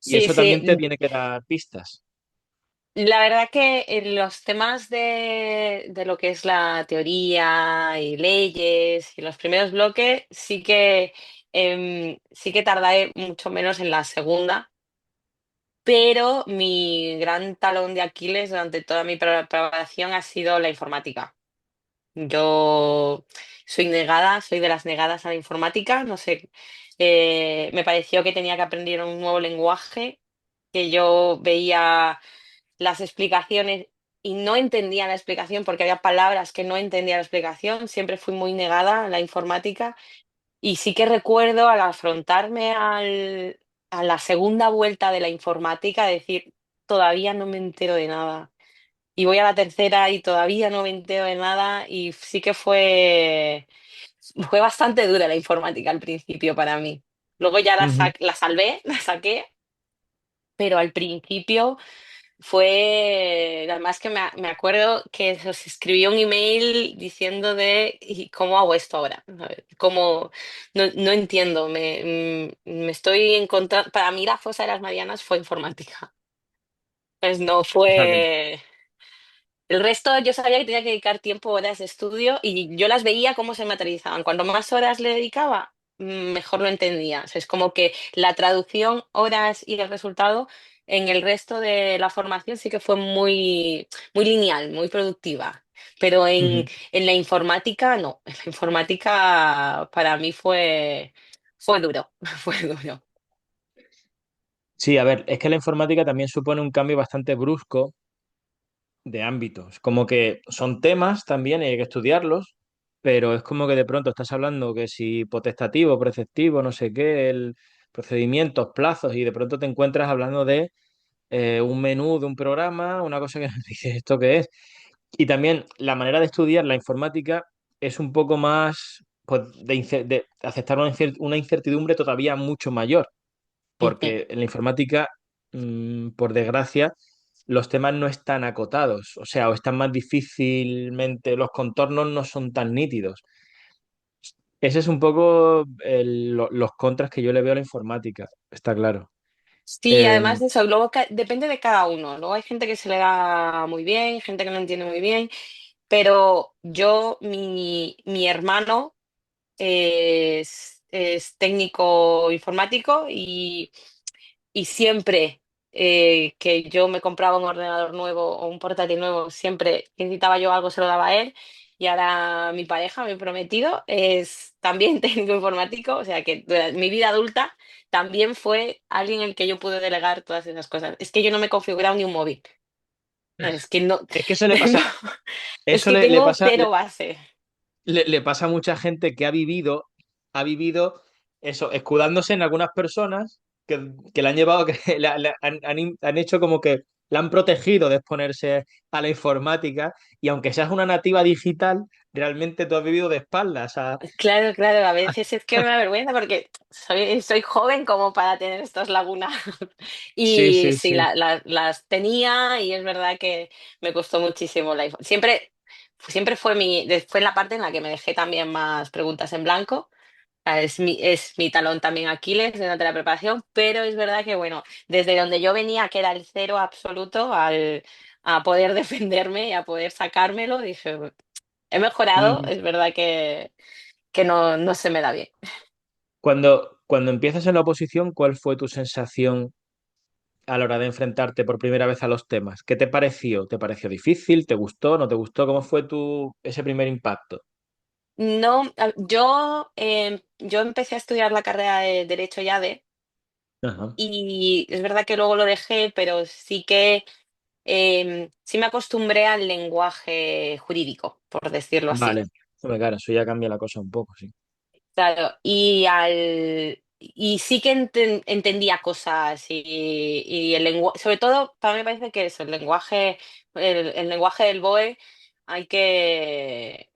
Y Sí, eso también te sí. tiene que dar pistas. La verdad que en los temas de lo que es la teoría y leyes y los primeros bloques, sí que tardaré mucho menos en la segunda, pero mi gran talón de Aquiles durante toda mi preparación ha sido la informática. Yo soy negada, soy de las negadas a la informática, no sé, me pareció que tenía que aprender un nuevo lenguaje, que yo veía las explicaciones y no entendía la explicación porque había palabras que no entendía la explicación. Siempre fui muy negada a la informática y sí que recuerdo al afrontarme a la segunda vuelta de la informática decir, todavía no me entero de nada. Y voy a la tercera y todavía no me entero de nada y sí que fue bastante dura la informática al principio para mí. Luego ya Ujú. la salvé, la saqué, pero al principio además que me acuerdo que os escribí un email diciendo de "¿Y cómo hago esto ahora? A ver, ¿cómo? No, no entiendo, me estoy encontrando, para mí la fosa de las Marianas fue informática, pues no O sea que, fue. El resto yo sabía que tenía que dedicar tiempo, horas de estudio y yo las veía cómo se materializaban. Cuanto más horas le dedicaba, mejor lo entendía. O sea, es como que la traducción, horas y el resultado en el resto de la formación sí que fue muy, muy lineal, muy productiva. Pero ujú. en la informática no. En la informática para mí fue duro, fue duro. Sí, a ver, es que la informática también supone un cambio bastante brusco de ámbitos. Como que son temas también y hay que estudiarlos, pero es como que de pronto estás hablando que si potestativo, preceptivo, no sé qué, el procedimientos, plazos, y de pronto te encuentras hablando de un menú de un programa, una cosa que dices, ¿esto qué es? Y también la manera de estudiar la informática es un poco más pues, de aceptar una incertidumbre todavía mucho mayor, porque en la informática, por desgracia, los temas no están acotados, o sea, o están más difícilmente, los contornos no son tan nítidos. Ese es un poco los contras que yo le veo a la informática, está claro. Sí, Eh, además de eso, luego depende de cada uno. Luego hay gente que se le da muy bien, gente que no entiende muy bien, pero mi hermano es técnico informático y siempre que yo me compraba un ordenador nuevo o un portátil nuevo, siempre que necesitaba yo algo se lo daba a él. Y ahora mi pareja, mi prometido, es también técnico informático, o sea que durante mi vida adulta también fue alguien el que yo pude delegar todas esas cosas. Es que yo no me he configurado ni un móvil. Es que no, es que eso le no, pasa, es eso que le tengo pasa, cero base. le pasa a mucha gente que ha vivido eso, escudándose en algunas personas que le han llevado, que han hecho como que la han protegido de exponerse a la informática y aunque seas una nativa digital, realmente tú has vivido de espaldas a... Claro, claro, a veces es que me da vergüenza porque soy joven como para tener estas lagunas. Sí, Y sí, sí, sí. las tenía y es verdad que me costó muchísimo siempre fue la parte en la que me dejé también más preguntas en blanco. O sea, es mi talón también Aquiles durante la preparación, pero es verdad que, bueno, desde donde yo venía, que era el cero absoluto, a poder defenderme y a poder sacármelo, dije, he mejorado, Mm. es verdad que no, no se me da bien. Cuando empiezas en la oposición, ¿cuál fue tu sensación a la hora de enfrentarte por primera vez a los temas? ¿Qué te pareció? ¿Te pareció difícil? ¿Te gustó? ¿No te gustó? ¿Cómo fue ese primer impacto? No, yo empecé a estudiar la carrera de Derecho ya Ajá. y es verdad que luego lo dejé, pero sí que sí me acostumbré al lenguaje jurídico, por decirlo Vale. así. Hombre, claro, eso ya cambia la cosa un poco, sí. Claro, y sí que entendía cosas y el lenguaje, sobre todo, para mí me parece que eso, el lenguaje del BOE hay que,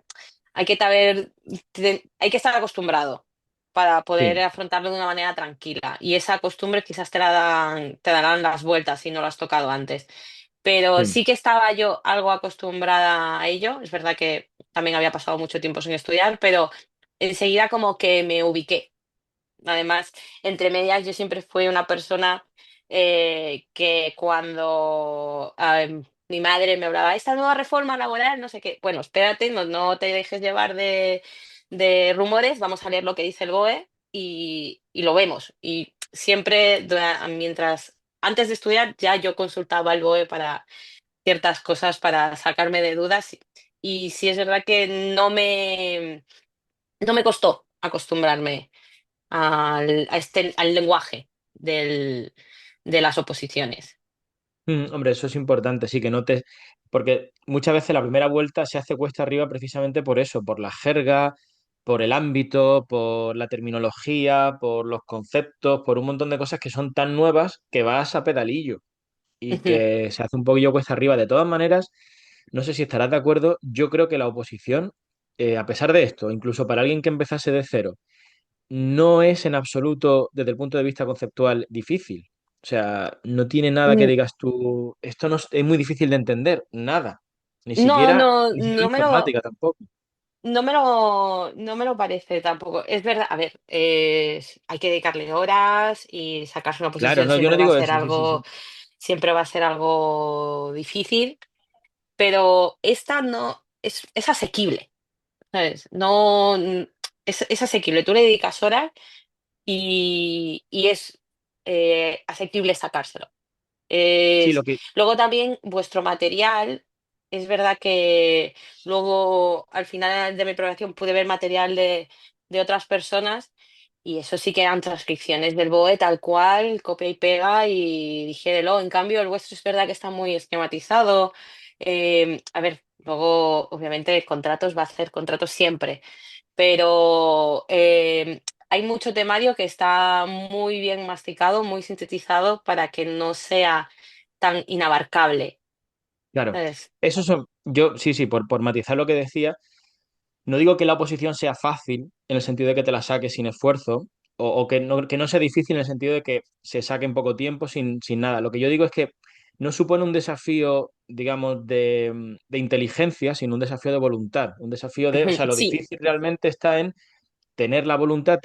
hay que estar acostumbrado para poder Sí, afrontarlo de una manera tranquila. Y esa costumbre quizás te darán las vueltas si no lo has tocado antes. Pero sí. sí que estaba yo algo acostumbrada a ello. Es verdad que también había pasado mucho tiempo sin estudiar, pero enseguida como que me ubiqué. Además, entre medias, yo siempre fui una persona que cuando mi madre me hablaba, esta nueva reforma laboral, no sé qué, bueno, espérate, no te dejes llevar de rumores, vamos a leer lo que dice el BOE y lo vemos. Y siempre, mientras, antes de estudiar, ya yo consultaba el BOE para ciertas cosas, para sacarme de dudas. Y sí es verdad que no me costó acostumbrarme al lenguaje de las oposiciones. Hombre, eso es importante, sí, que no te... Porque muchas veces la primera vuelta se hace cuesta arriba precisamente por eso, por la jerga, por el ámbito, por la terminología, por los conceptos, por un montón de cosas que son tan nuevas que vas a pedalillo y Ujú. que se hace un poquillo cuesta arriba. De todas maneras, no sé si estarás de acuerdo, yo creo que la oposición, a pesar de esto, incluso para alguien que empezase de cero, no es en absoluto, desde el punto de vista conceptual, difícil. O sea, no tiene nada que Mm, digas tú, esto no es muy difícil de entender, nada. No, Ni siquiera informática tampoco. no me lo parece tampoco. Es verdad, a ver, hay que dedicarle horas y sacarse una Claro, posición no, yo no digo eso, sí, sí, sí. siempre va a ser algo difícil, pero esta no, es asequible, ¿sabes? No, es asequible. Tú le dedicas horas y es asequible sacárselo. Sí, lo Es... que, Luego también vuestro material, es verdad que luego al final de mi programación pude ver material de otras personas y eso sí que eran transcripciones del BOE tal cual, copia y pega y dijérelo. En cambio, el vuestro es verdad que está muy esquematizado. A ver, luego obviamente contratos va a hacer contratos siempre, pero hay mucho temario que está muy bien masticado, muy sintetizado para que no sea tan inabarcable, claro, ¿sabes? eso son, yo, sí, sí, por matizar lo que decía, no digo que la oposición sea fácil en el sentido de que te la saques sin esfuerzo, o que no sea difícil en el sentido de que se saque en poco tiempo sin nada. Lo que yo digo es que no supone un desafío, digamos, de inteligencia, sino un desafío de voluntad. Un desafío de, o Ujú, sea, lo sí, difícil realmente está en tener la voluntad,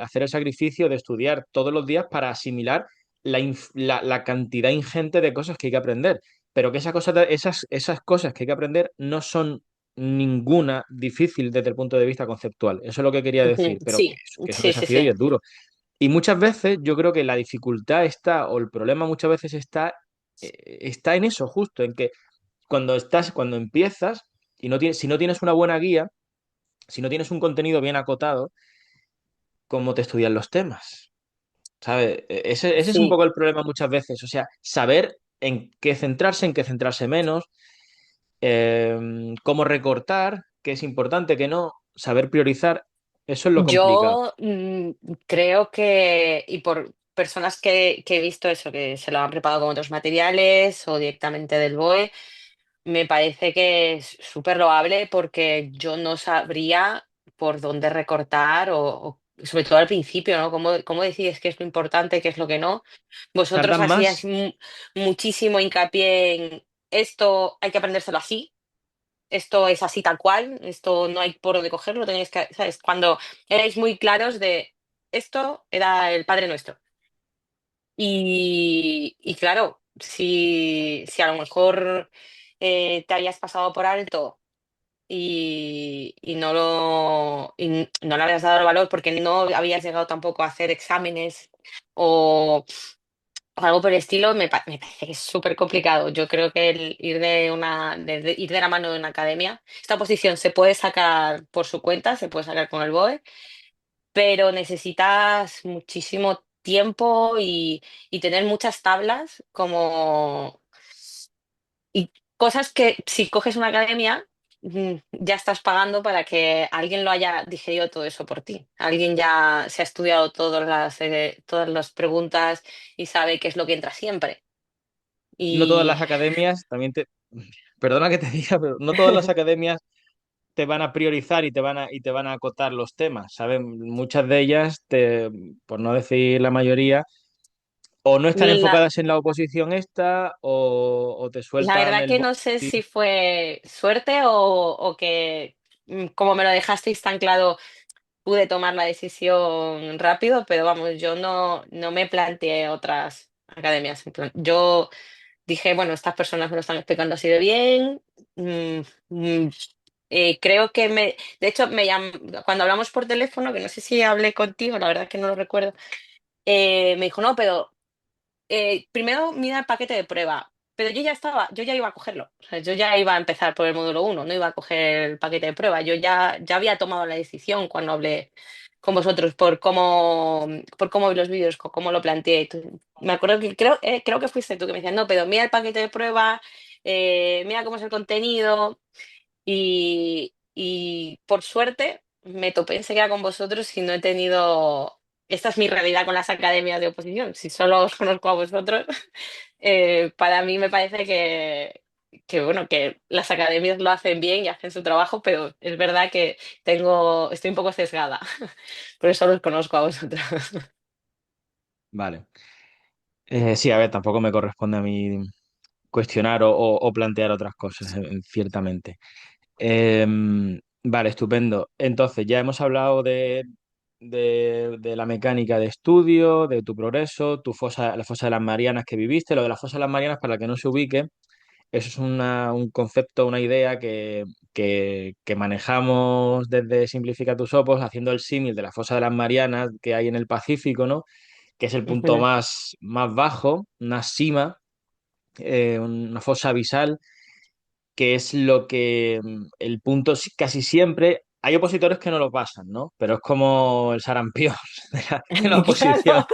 hacer el sacrificio de estudiar todos los días para asimilar la cantidad ingente de cosas que hay que aprender. Pero que esas cosas que hay que aprender no son ninguna difícil desde el punto de vista conceptual. Eso es lo que quería ujú, decir, pero sí, que es un sí, sí, desafío y sí. es duro. Y muchas veces yo creo que la dificultad está, o el problema muchas veces está en eso, justo, en que cuando empiezas y si no tienes una buena guía, si no tienes un contenido bien acotado, cómo te estudian los temas, ¿sabes? Ese es un Sí. poco el problema muchas veces, o sea, saber en qué centrarse menos, cómo recortar, qué es importante, qué no, saber priorizar, eso es lo complicado. Yo creo que, y por personas que he visto eso, que se lo han preparado con otros materiales o directamente del BOE, me parece que es súper loable porque yo no sabría por dónde recortar sobre todo al principio, ¿no? ¿Cómo decides qué es lo importante, qué es lo que no? Vosotros Tardan hacíais más, muchísimo hincapié en esto, hay que aprendérselo así, esto es así tal cual, esto no hay por dónde cogerlo, tenéis que, ¿sabes? Cuando erais muy claros de esto era el Padre Nuestro. Y claro, si a lo mejor te habías pasado por alto y no le habías dado el valor porque no habías llegado tampoco a hacer exámenes o algo por el estilo, me parece que es súper complicado. Yo creo que el ir ir de la mano de una academia, esta posición se puede sacar por su cuenta, se puede sacar con el BOE, pero necesitas muchísimo tiempo y tener muchas tablas como y cosas que si coges una academia. ya estás pagando para que alguien lo haya digerido todo eso por ti. Alguien ya se ha estudiado todas las preguntas y sabe qué es lo que entra siempre. No todas Y las academias, también te, perdona que te diga, pero no todas las academias te van a priorizar y te van a acotar los temas, ¿sabes? Muchas de ellas, por no decir la mayoría, o no están la, enfocadas en la oposición esta, o te la sueltan verdad el que no sé boti. si fue suerte o que como me lo dejasteis tan claro, pude tomar la decisión rápido, pero vamos, yo no me planteé otras academias. En plan, yo dije, bueno, estas personas me lo están explicando así de bien. mm, mm, creo que de hecho, cuando hablamos por teléfono, que no sé si hablé contigo, la verdad es que no lo recuerdo, me dijo, no, pero primero mira el paquete de prueba. Pero yo ya iba a cogerlo. O sea, yo ya iba a empezar por el módulo uno, no iba a coger el paquete de prueba. Yo ya había tomado la decisión cuando hablé con vosotros por cómo vi los vídeos, cómo lo planteé. Me acuerdo que creo que fuiste tú que me decías, no, pero mira el paquete de prueba, mira cómo es el contenido. Y por suerte me topé enseguida con vosotros y no he tenido. Esta es mi realidad con las academias de oposición. Si solo os conozco a vosotros, para mí me parece bueno, que las academias lo hacen bien y hacen su trabajo, pero es verdad que estoy un poco sesgada. Por eso los conozco a vosotros. Vale. Sí, a ver, tampoco me corresponde a mí cuestionar o plantear otras cosas, ciertamente. Vale, estupendo. Entonces, ya hemos hablado de la mecánica de estudio, de tu progreso, la fosa de las Marianas que viviste. Lo de la fosa de las Marianas, para que no se ubique, eso es un concepto, una idea que manejamos desde Simplifica tus Opos, haciendo el símil de la fosa de las Marianas que hay en el Pacífico, ¿no? Que es el punto Ujú. más bajo, una sima, una fosa abisal que es lo que el punto casi siempre. Hay opositores que no lo pasan, ¿no? Pero es como el sarampión de la oposición. Claro,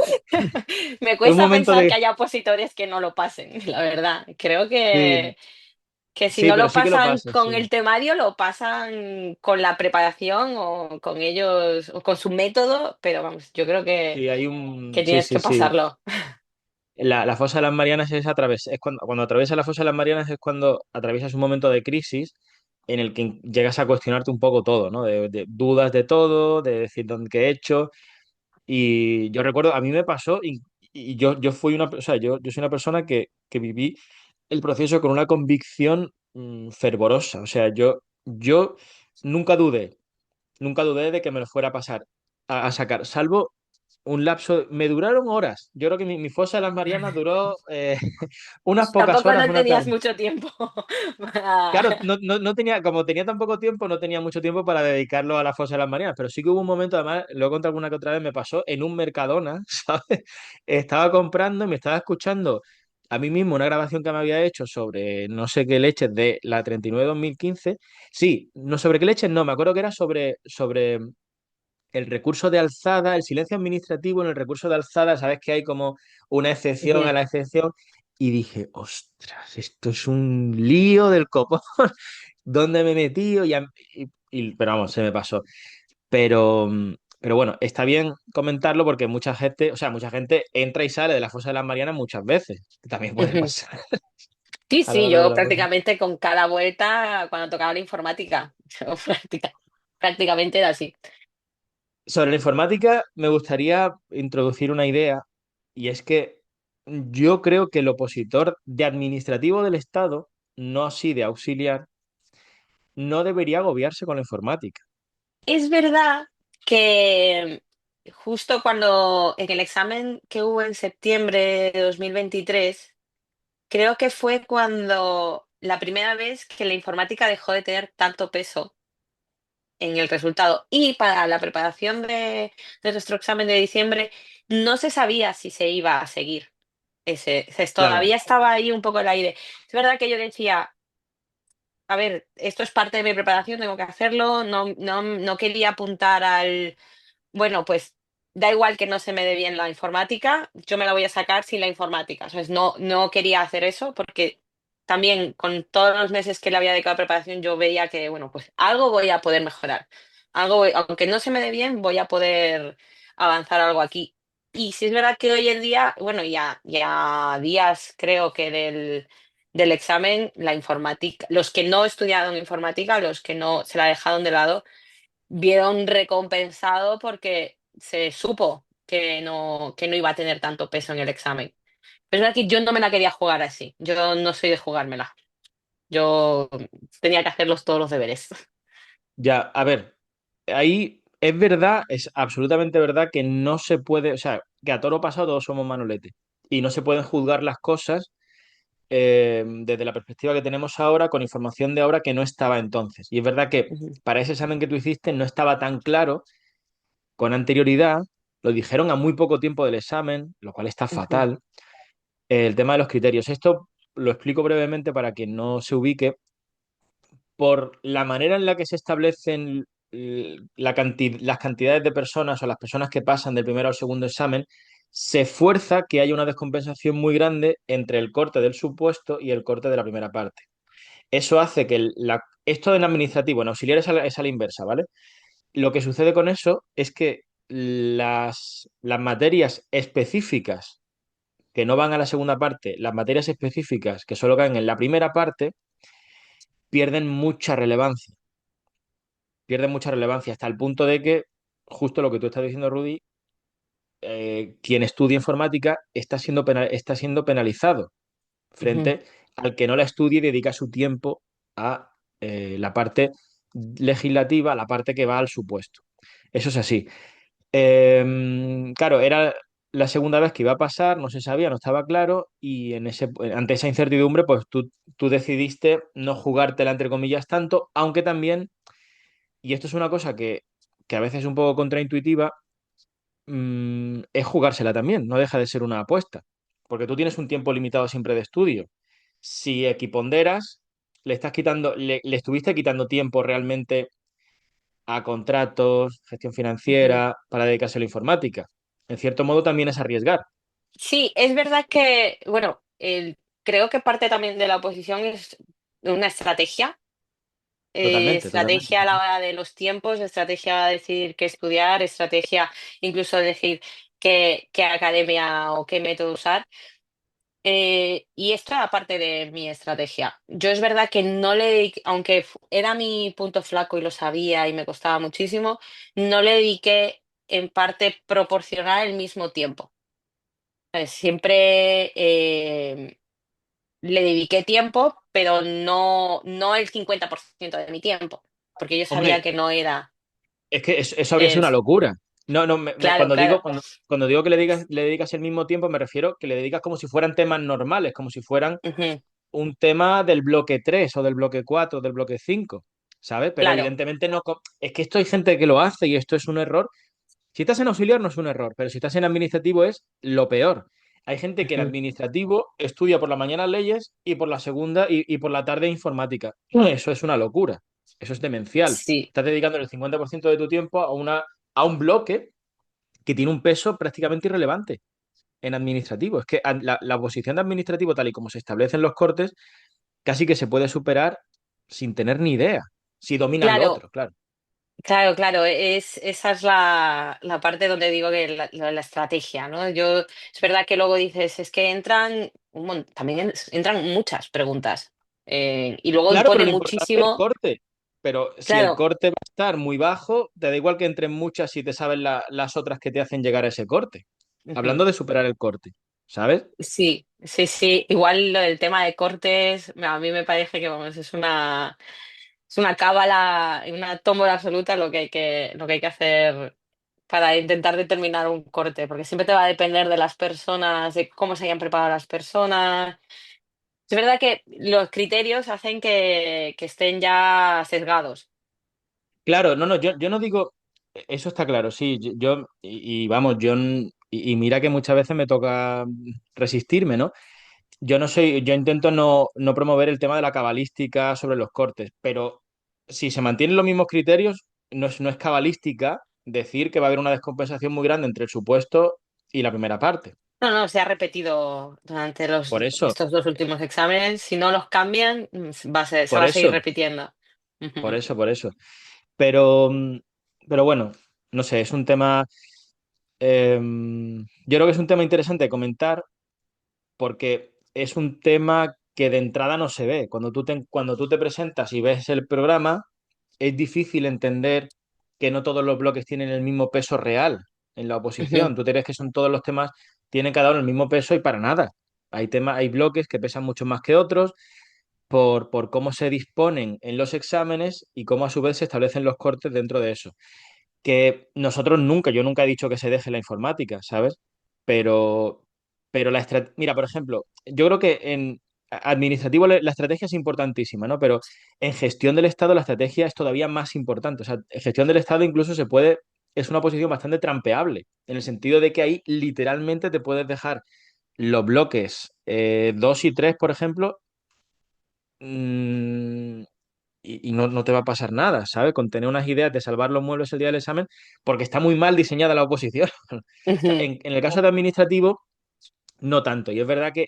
me Es un cuesta momento pensar de. que haya opositores que no lo pasen, la verdad. Creo Sí, que si sí, no pero lo sí que lo pasan pasa, con sí. el temario, lo pasan con la preparación o con ellos o con su método, pero vamos, yo creo Sí, hay un. que Sí, tienes sí, que sí. pasarlo. La fosa de las Marianas es cuando atraviesas la fosa de las Marianas es cuando atraviesas un momento de crisis en el que llegas a cuestionarte un poco todo, ¿no? De dudas de todo, de decir dónde qué he hecho. Y yo recuerdo, a mí me pasó, y yo fui o sea, yo soy una persona que viví el proceso con una convicción fervorosa. O sea, yo nunca dudé, nunca dudé de que me lo fuera a pasar, a sacar, salvo un lapso, me duraron horas. Yo creo que mi fosa de las Marianas duró unas pocas Tampoco horas, no una tenías tarde. mucho tiempo. Claro, no tenía, como tenía tan poco tiempo, no tenía mucho tiempo para dedicarlo a la fosa de las Marianas, pero sí que hubo un momento, además, lo he contado alguna que otra vez, me pasó en un Mercadona, ¿sabes? Estaba comprando y me estaba escuchando a mí mismo una grabación que me había hecho sobre no sé qué leches de la 39-2015. Sí, no sobre qué leches, no, me acuerdo que era sobre el recurso de alzada, el silencio administrativo en el recurso de alzada, sabes que hay como una excepción a Ujú. la excepción, y dije, ostras, esto es un lío del copón, ¿dónde me he metido? Pero vamos, se me pasó. Pero, pero bueno, está bien comentarlo porque mucha gente, o sea, mucha gente entra y sale de la fosa de las Marianas muchas veces, que también puede Ujú. pasar Sí, a lo sí, largo de yo la cosa. prácticamente con cada vuelta, cuando tocaba la informática, yo prácticamente era así. Sobre la informática, me gustaría introducir una idea, y es que yo creo que el opositor de administrativo del Estado, no así de auxiliar, no debería agobiarse con la informática. Es verdad que justo cuando en el examen que hubo en septiembre de 2023, creo que fue cuando la primera vez que la informática dejó de tener tanto peso en el resultado. Y para la preparación de nuestro examen de diciembre, no se sabía si se iba a seguir Claro, todavía estaba ahí un poco el aire. Es verdad que yo decía, a ver, esto es parte de mi preparación, tengo que hacerlo. No quería apuntar bueno, pues da igual que no se me dé bien la informática, yo me la voy a sacar sin la informática. ¿Sabes? No quería hacer eso porque también con todos los meses que le había dedicado a preparación, yo veía que, bueno, pues algo voy a poder mejorar. Aunque no se me dé bien, voy a poder avanzar algo aquí. Y sí es verdad que hoy en día, bueno, ya días creo que del examen, la informática, los que no estudiaron informática, los que no se la dejaron de lado, vieron recompensado porque se supo que no iba a tener tanto peso en el examen. Pero es verdad que yo no me la quería jugar así. Yo no soy de jugármela. Yo tenía que hacerlos todos los deberes. Ya, a ver, ahí es verdad, es absolutamente verdad que no se puede, o sea, que a toro pasado todos somos manolete y no se pueden juzgar las cosas desde la perspectiva que tenemos ahora con información de ahora que no estaba entonces. Y es verdad que Ujú, para ese examen que tú hiciste no estaba tan claro con anterioridad, lo dijeron a muy poco tiempo del examen, lo cual está ujú, fatal, el tema de los criterios. Esto lo explico brevemente para quien no se ubique. Por la manera en la que se establecen las cantidades de personas o las personas que pasan del primero al segundo examen, se fuerza que haya una descompensación muy grande entre el corte del supuesto y el corte de la primera parte. Eso hace que esto en administrativo, en auxiliar es a la inversa, ¿vale? Lo que sucede con eso es que las materias específicas que no van a la segunda parte, las materias específicas que solo caen en la primera parte, pierden mucha relevancia. Pierden mucha relevancia hasta el punto de que, justo lo que tú estás diciendo, Rudy, quien estudia informática está siendo penalizado ujú. frente al que no la estudia y dedica su tiempo a la parte legislativa, la parte que va al supuesto. Eso es así. Claro, era la segunda vez que iba a pasar, no se sabía, no estaba claro, y ante esa incertidumbre, pues tú decidiste no jugártela, entre comillas, tanto, aunque también, y esto es una cosa que a veces es un poco contraintuitiva, es jugársela también, no deja de ser una apuesta, porque tú tienes un tiempo limitado siempre de estudio. Si equiponderas, le estuviste quitando tiempo realmente a contratos, gestión Ujú. financiera, para dedicarse a la informática. En cierto modo también es arriesgar, Sí, es verdad que, bueno, creo que parte también de la oposición es una estrategia. totalmente, totalmente. Estrategia a la hora de los tiempos, estrategia a decir qué estudiar, estrategia incluso decir qué academia o qué método usar. Y esto era parte de mi estrategia. Yo es verdad que no le dediqué, aunque era mi punto flaco y lo sabía y me costaba muchísimo, no le dediqué en parte proporcional el mismo tiempo. Siempre le dediqué tiempo, pero no el 50% de mi tiempo, porque yo sabía Hombre, que no era es que eso habría sido el... una locura. No, no, Claro, claro. cuando digo que le dedicas el mismo tiempo, me refiero que le dedicas como si fueran temas normales, como si fueran Ujú, un tema del bloque 3 o del bloque 4 o del bloque 5, ¿sabes? Pero claro. evidentemente no. Es que esto hay gente que lo hace y esto es un error. Si estás en auxiliar no es un error, pero si estás en administrativo es lo peor. Hay gente que en Ujú. administrativo estudia por la mañana leyes y por la segunda y por la tarde informática. Eso es una locura. Eso es demencial. Sí, Estás dedicando el 50% de tu tiempo a un bloque que tiene un peso prácticamente irrelevante en administrativo. Es que la posición de administrativo, tal y como se establecen los cortes, casi que se puede superar sin tener ni idea, si dominas lo claro. otro, claro. Claro, claro, esa es la parte donde digo que la estrategia, ¿no? Es verdad que luego dices, es que entran, también entran muchas preguntas y luego Claro, pero impone lo importante es el muchísimo, corte. Pero si el claro, corte va a estar muy bajo, te da igual que entren muchas si te sabes las otras que te hacen llegar a ese corte. ujú. Hablando de superar el corte, ¿sabes? Sí, sí, sí, igual lo del tema de cortes, a mí me parece que vamos, es una cábala, una tómbola absoluta lo que hay que hacer para intentar determinar un corte, porque siempre te va a depender de las personas, de cómo se hayan preparado las personas. Es verdad que los criterios hacen que estén ya sesgados. Claro, no, no, yo no digo, eso está claro, sí, y vamos, y mira que muchas veces me toca resistirme, ¿no? Yo intento no promover el tema de la cabalística sobre los cortes, pero si se mantienen los mismos criterios, no es cabalística decir que va a haber una descompensación muy grande entre el supuesto y la primera parte. No, no, se ha repetido durante Por eso, estos dos últimos exámenes. Si no los cambian, se por va a seguir eso, repitiendo. por Ujú. eso, por eso. Pero, pero bueno, no sé, es un tema, yo creo que es un tema interesante de comentar porque es un tema que de entrada no se ve. Cuando tú te presentas y ves el programa, es difícil entender que no todos los bloques tienen el mismo peso real en la Ujú. oposición. Tú te crees que son todos los temas, tienen cada uno el mismo peso y para nada. Hay temas, hay bloques que pesan mucho más que otros por cómo se disponen en los exámenes y cómo a su vez se establecen los cortes dentro de eso que nosotros nunca, yo nunca he dicho que se deje la informática, ¿sabes? Pero, pero mira, por ejemplo, yo creo que en administrativo la estrategia es importantísima, ¿no? Pero en gestión del Estado la estrategia es todavía más importante. O sea, en gestión del Estado incluso es una posición bastante trampeable, en el sentido de que ahí literalmente te puedes dejar los bloques 2 y 3, por ejemplo, mm, y no te va a pasar nada, ¿sabes? Con tener unas ideas de salvar los muebles el día del examen, porque está muy mal diseñada la oposición. O sea, Ujú. en el caso de administrativo, no tanto. Y es verdad que,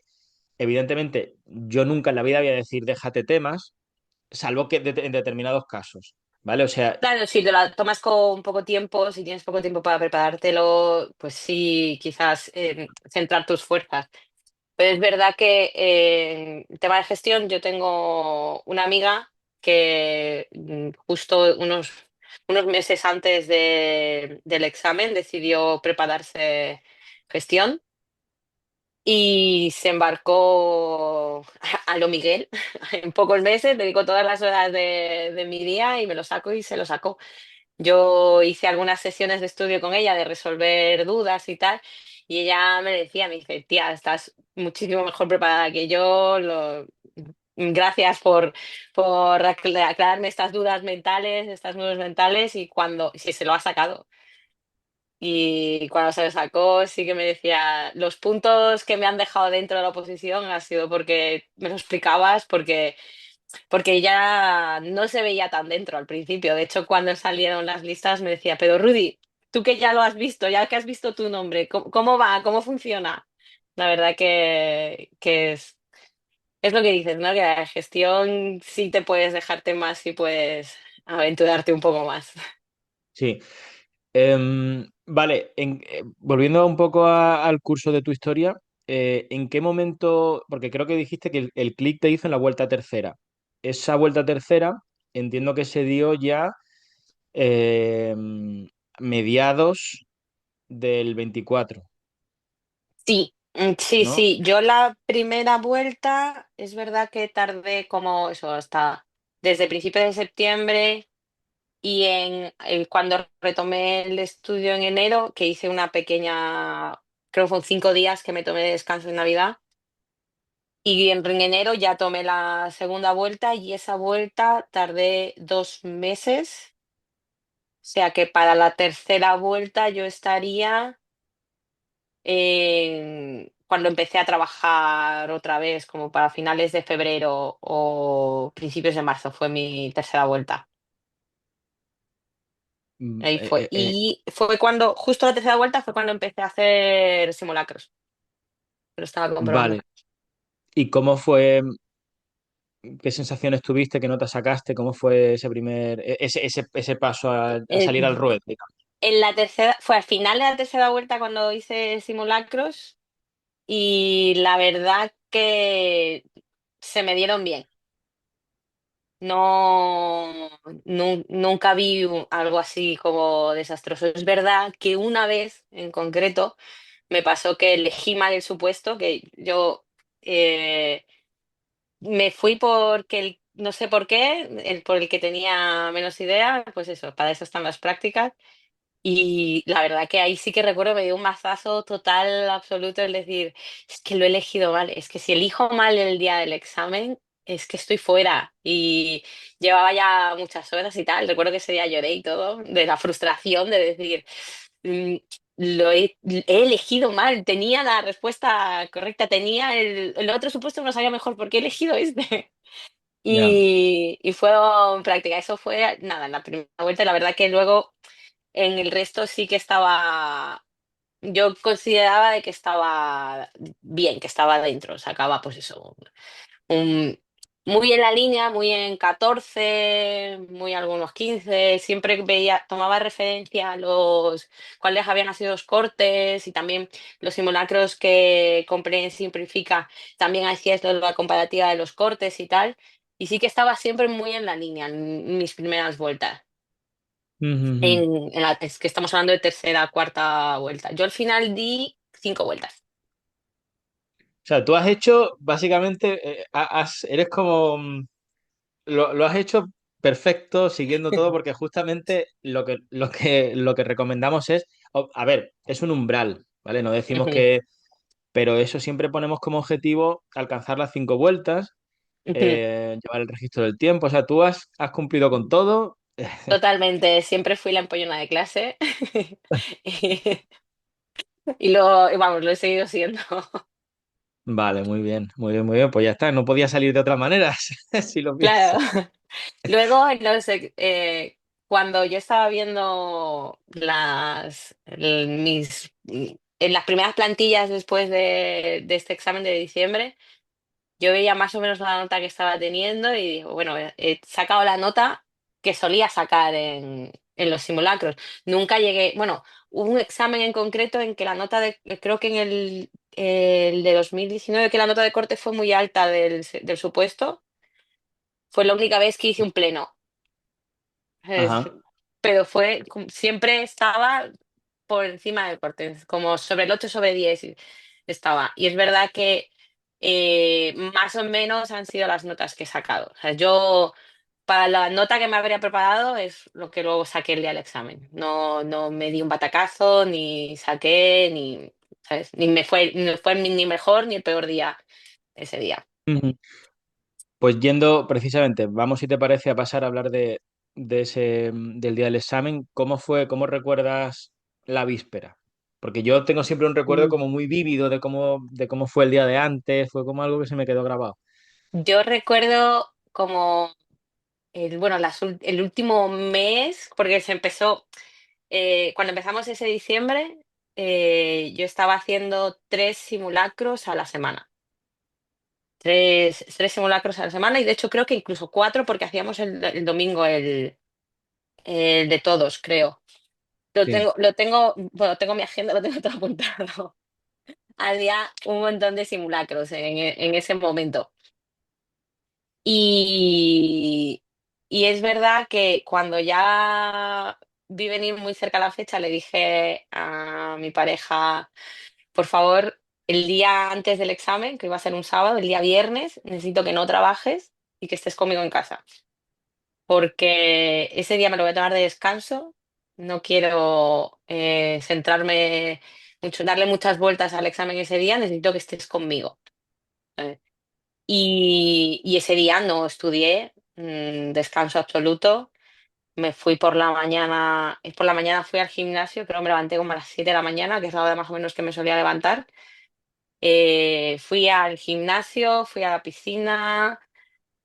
evidentemente, yo nunca en la vida voy a decir déjate temas, salvo que en determinados casos, ¿vale? O sea, Claro, si te la tomas con poco tiempo, si tienes poco tiempo para preparártelo, pues sí, quizás centrar tus fuerzas. Pero es verdad que en tema de gestión, yo tengo una amiga que justo unos meses antes del examen decidió prepararse gestión y se embarcó a lo Miguel en pocos meses, dedicó todas las horas de mi día y me lo saco y se lo sacó. Yo hice algunas sesiones de estudio con ella de resolver dudas y tal, y ella me decía, me dice, tía, estás muchísimo mejor preparada que yo, gracias por aclararme estas dudas mentales, estas nudos mentales, y cuando, si se lo ha sacado. Y cuando se lo sacó, sí que me decía, los puntos que me han dejado dentro de la oposición ha sido porque me lo explicabas, porque ella no se veía tan dentro al principio. De hecho, cuando salieron las listas me decía, pero Rudy, tú que ya lo has visto, ya que has visto tu nombre, ¿cómo va? ¿Cómo funciona? La verdad que es lo que dices, ¿no? Que la gestión sí te puedes dejarte más y puedes aventurarte un poco más. sí. Vale, volviendo un poco al curso de tu historia, ¿en qué momento? Porque creo que dijiste que el clic te hizo en la vuelta tercera. Esa vuelta tercera entiendo que se dio ya eh, mediados del 24, Sí, sí, ¿no? sí. Yo la primera vuelta es verdad que tardé como eso, hasta desde principios de septiembre. Y cuando retomé el estudio en enero, que hice una pequeña, creo que fueron 5 días que me tomé de descanso en Navidad, y en enero ya tomé la segunda vuelta y esa vuelta tardé 2 meses, o sea que para la tercera vuelta yo estaría cuando empecé a trabajar otra vez, como para finales de febrero o principios de marzo, fue mi tercera vuelta. Mm, Ahí fue. Y fue cuando, justo la tercera vuelta fue cuando empecé a hacer simulacros. Lo estaba comprobando. vale. ¿Y cómo fue? ¿Qué sensaciones tuviste? ¿Qué notas sacaste? ¿Cómo fue ese ese paso a salir al Eh, ruedo, digamos? en la tercera, fue al final de la tercera vuelta cuando hice simulacros y la verdad que se me dieron bien. No, nunca vi algo así como desastroso. Es verdad que una vez en concreto me pasó que elegí mal el supuesto, que yo eh, me fui porque no sé por qué, por el que tenía menos idea, pues eso, para eso están las prácticas. Y la verdad que ahí sí que recuerdo me dio un mazazo total, absoluto, el decir, es que lo he elegido mal, es que si elijo mal el día del examen, es que estoy fuera. Y llevaba ya muchas horas y tal, recuerdo que ese día lloré y todo, de la frustración de decir, "Mm, he elegido mal, tenía la respuesta correcta, tenía el otro supuesto, no sabía mejor por qué he elegido este". Ya. Y fue en práctica, eso fue nada, en la primera vuelta, la verdad que luego en el resto sí que estaba. yo consideraba de que estaba bien, que estaba dentro, sacaba pues eso, un- muy en la línea, muy en 14 muy algunos 15 siempre veía, tomaba referencia a los cuáles habían sido los cortes y también los simulacros que compré en Simplifica, también hacía esto de la comparativa de los cortes y tal, y sí que estaba siempre muy en la línea en mis primeras vueltas. Ujú. Es que estamos hablando de tercera, cuarta vuelta. Yo al final di 5 vueltas. O sea, tú has hecho, básicamente, eres como, lo has hecho perfecto, siguiendo todo, porque justamente lo que recomendamos es, a ver, es un umbral, ¿vale? No decimos Ujú, que, pero eso siempre ponemos como objetivo alcanzar las 5 vueltas, ujú. llevar el registro del tiempo, o sea, tú has cumplido con todo. Totalmente, siempre fui la empollona de clase y, vamos, lo he seguido siendo. Vale, muy bien, muy bien, muy bien. Pues ya está, no podía salir de otra manera, si lo Claro. piensas. Luego, no sé, cuando yo estaba viendo en las primeras plantillas después de este examen de diciembre, yo veía más o menos la nota que estaba teniendo y digo, bueno, he sacado la nota que solía sacar en los simulacros. Nunca llegué, bueno, hubo un examen en concreto en que la nota creo que en el de 2019 que la nota de corte fue muy alta del supuesto, fue la única vez que hice un pleno. Es- Ajá. pero siempre estaba por encima del corte, como sobre el 8/10 estaba. Y es verdad que más o menos han sido las notas que he sacado. O sea, yo, para la nota que me habría preparado, es lo que luego saqué el día del examen. No, no me di un batacazo, ni saqué, ni, ¿sabes? Ni fue ni mejor ni el peor día ese día. Ujú. Pues yendo precisamente, vamos si te parece a pasar a hablar de ese, del día del examen. ¿Cómo fue, cómo recuerdas la víspera? Porque yo tengo siempre un recuerdo Mm. como muy vívido de cómo fue el día de antes, fue como algo que se me quedó grabado. Yo recuerdo como el último mes, porque se empezó, cuando empezamos ese diciembre, yo estaba haciendo 3 simulacros a la semana. Tres simulacros a la semana y de hecho creo que incluso 4 porque hacíamos el domingo el de todos, creo. Sí. Bueno, tengo mi agenda, lo tengo todo apuntado. Había un montón de simulacros en ese momento. Y, y es verdad que cuando ya vi venir muy cerca la fecha, le dije a mi pareja, por favor, el día antes del examen, que iba a ser un sábado, el día viernes, necesito que no trabajes y que estés conmigo en casa, porque ese día me lo voy a tomar de descanso, no quiero centrarme mucho, darle muchas vueltas al examen ese día, necesito que estés conmigo. ¿Sabes? Y ese día no estudié, descanso absoluto. Me fui por la mañana fui al gimnasio, creo que me levanté como a las 7 de la mañana, que es la hora más o menos que me solía levantar. Fui al gimnasio, fui a la piscina,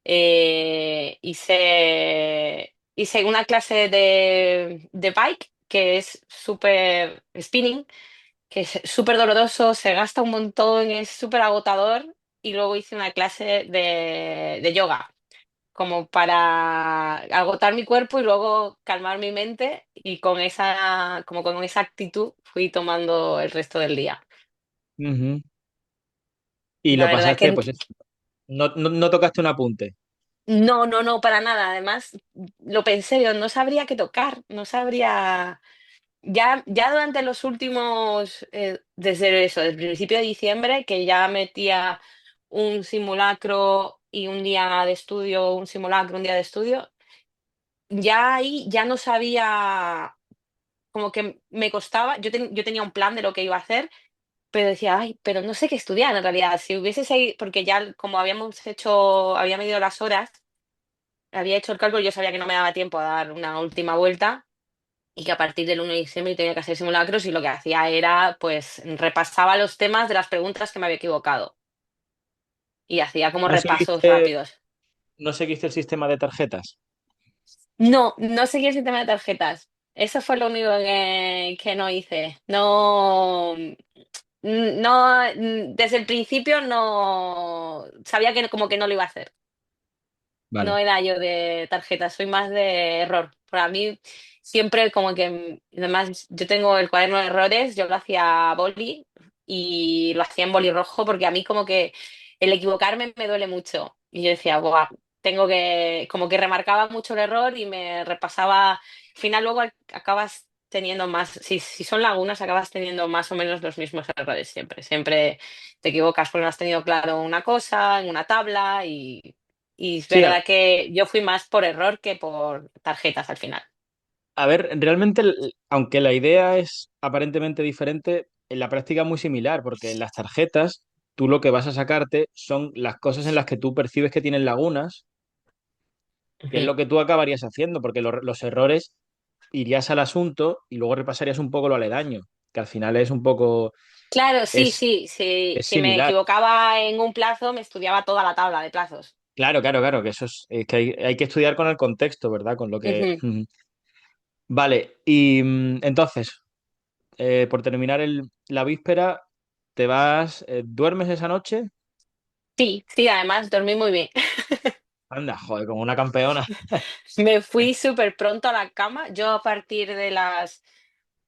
hice una clase de bike, que es súper spinning, que es súper doloroso, se gasta un montón, es súper agotador. Y luego hice una clase de yoga, como para agotar mi cuerpo y luego calmar mi mente. Y como con esa actitud fui tomando el resto del día. Ujú. Y La lo verdad pasaste, que pues no tocaste un apunte. no, no, no, para nada. Además, lo pensé, yo no sabría qué tocar, no sabría. Ya durante los últimos, desde eso, desde el principio de diciembre, que ya metía un simulacro y un día de estudio, un simulacro, un día de estudio, ya ahí ya no sabía, como que me costaba, yo tenía un plan de lo que iba a hacer, pero decía, ay, pero no sé qué estudiar en realidad. Si hubiese seguido, porque ya como había medido las horas, había hecho el cálculo, yo sabía que no me daba tiempo a dar una última vuelta y que a partir del 1 de diciembre tenía que hacer simulacros y lo que hacía era, pues, repasaba los temas de las preguntas que me había equivocado y hacía como ¿No repasos seguiste, rápidos. no seguiste el sistema de tarjetas? No, no seguía el sistema de tarjetas. Eso fue lo único que no hice. No, no, desde el principio no sabía que como que no lo iba a hacer. No Vale. era yo de tarjeta, soy más de error. Para mí siempre como que, además yo tengo el cuaderno de errores, yo lo hacía a boli y lo hacía en boli rojo porque a mí como que el equivocarme me duele mucho. Y yo decía, Buah, tengo que, como que remarcaba mucho el error y me repasaba. Al final luego acabas teniendo más, si son lagunas, acabas teniendo más o menos los mismos errores siempre. Siempre te equivocas porque no has tenido claro una cosa en una tabla y es Sí, verdad que yo fui más por error que por tarjetas al final. a ver, realmente, aunque la idea es aparentemente diferente, en la práctica es muy similar, porque en las tarjetas tú lo que vas a sacarte son las cosas en las que tú percibes que tienen lagunas, que es Ujú. lo que tú acabarías haciendo, porque los errores irías al asunto y luego repasarías un poco lo aledaño, que al final es un poco, Claro, sí, es, sí, sí. es Si me similar. equivocaba en un plazo, me estudiaba toda la tabla de plazos. Claro, claro, claro, que eso es que hay que estudiar con el contexto, ¿verdad? Con lo que... Ujú. Vale, y entonces, por terminar la víspera, te vas, ¿duermes esa noche? Sí, sí, además dormí muy bien. Anda, joder, como una campeona. Me fui súper pronto a la cama. Yo a partir de las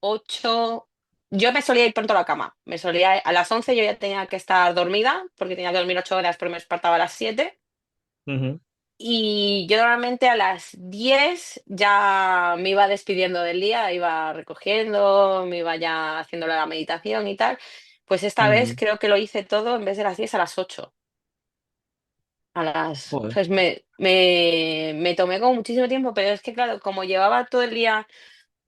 8, yo me solía ir pronto a la cama. Me solía, a las 11 yo ya tenía que estar dormida porque tenía que dormir 8 horas porque me despertaba a las 7. Ujú, Y yo normalmente a las 10 ya me iba despidiendo del día, iba recogiendo, me iba ya haciendo la meditación y tal. Pues esta vez ujú. creo que lo hice todo en vez de las 10 a las 8. Joder. Pues me tomé como muchísimo tiempo, pero es que claro, como llevaba todo el día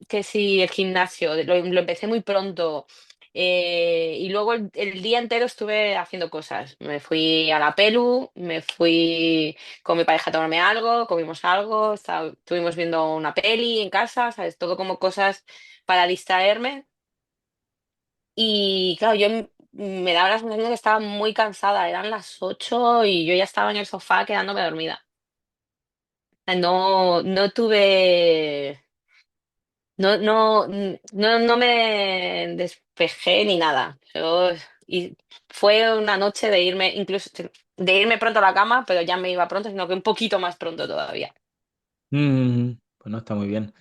que sí, el gimnasio, lo empecé muy pronto. Y luego el día entero estuve haciendo cosas. Me fui a la pelu, me fui con mi pareja a tomarme algo, comimos algo, estuvimos viendo una peli en casa, ¿sabes? Todo como cosas para distraerme. Y claro, me daba la sensación de que estaba muy cansada. Eran las 8 y yo ya estaba en el sofá quedándome dormida. O sea, no, no tuve. No me despejé ni nada. Y fue una noche de irme, incluso de irme pronto a la cama, pero ya me iba pronto, sino que un poquito más pronto todavía. Pues no está muy bien.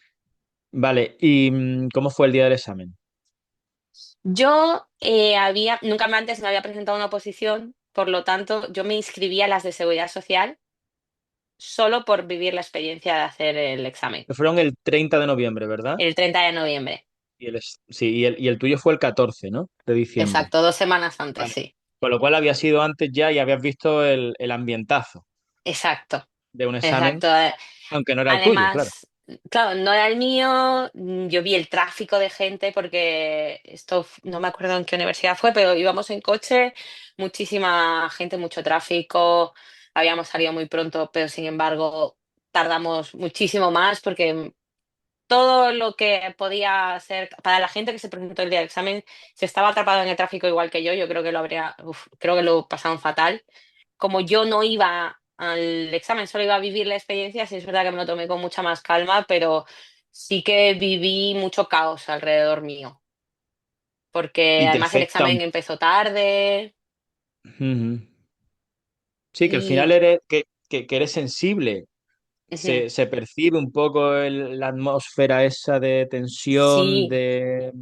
Vale, ¿y cómo fue el día del examen? Yo nunca antes me había presentado una oposición, por lo tanto, yo me inscribí a las de seguridad social solo por vivir la experiencia de hacer el examen, Que fueron el 30 de noviembre, ¿verdad? el 30 de noviembre. Sí, y el tuyo fue el 14, ¿no? De diciembre. Exacto, 2 semanas antes, Vale. sí. Con lo cual había sido antes ya y habías visto el ambientazo Exacto, de un examen, exacto. aunque no era el tuyo, claro. Además, claro, no era el mío, yo vi el tráfico de gente porque no me acuerdo en qué universidad fue, pero íbamos en coche, muchísima gente, mucho tráfico, habíamos salido muy pronto, pero sin embargo tardamos muchísimo más porque todo lo que podía ser para la gente que se presentó el día del examen, si estaba atrapado en el tráfico igual que yo creo que creo que lo pasaron fatal. Como yo no iba al examen, solo iba a vivir la experiencia, sí es verdad que me lo tomé con mucha más calma, pero sí que viví mucho caos alrededor mío, porque Y te además el afecta un... examen empezó tarde Ujú. Sí, que al final y que eres sensible. ujú, Se percibe un poco la atmósfera esa de tensión, sí, de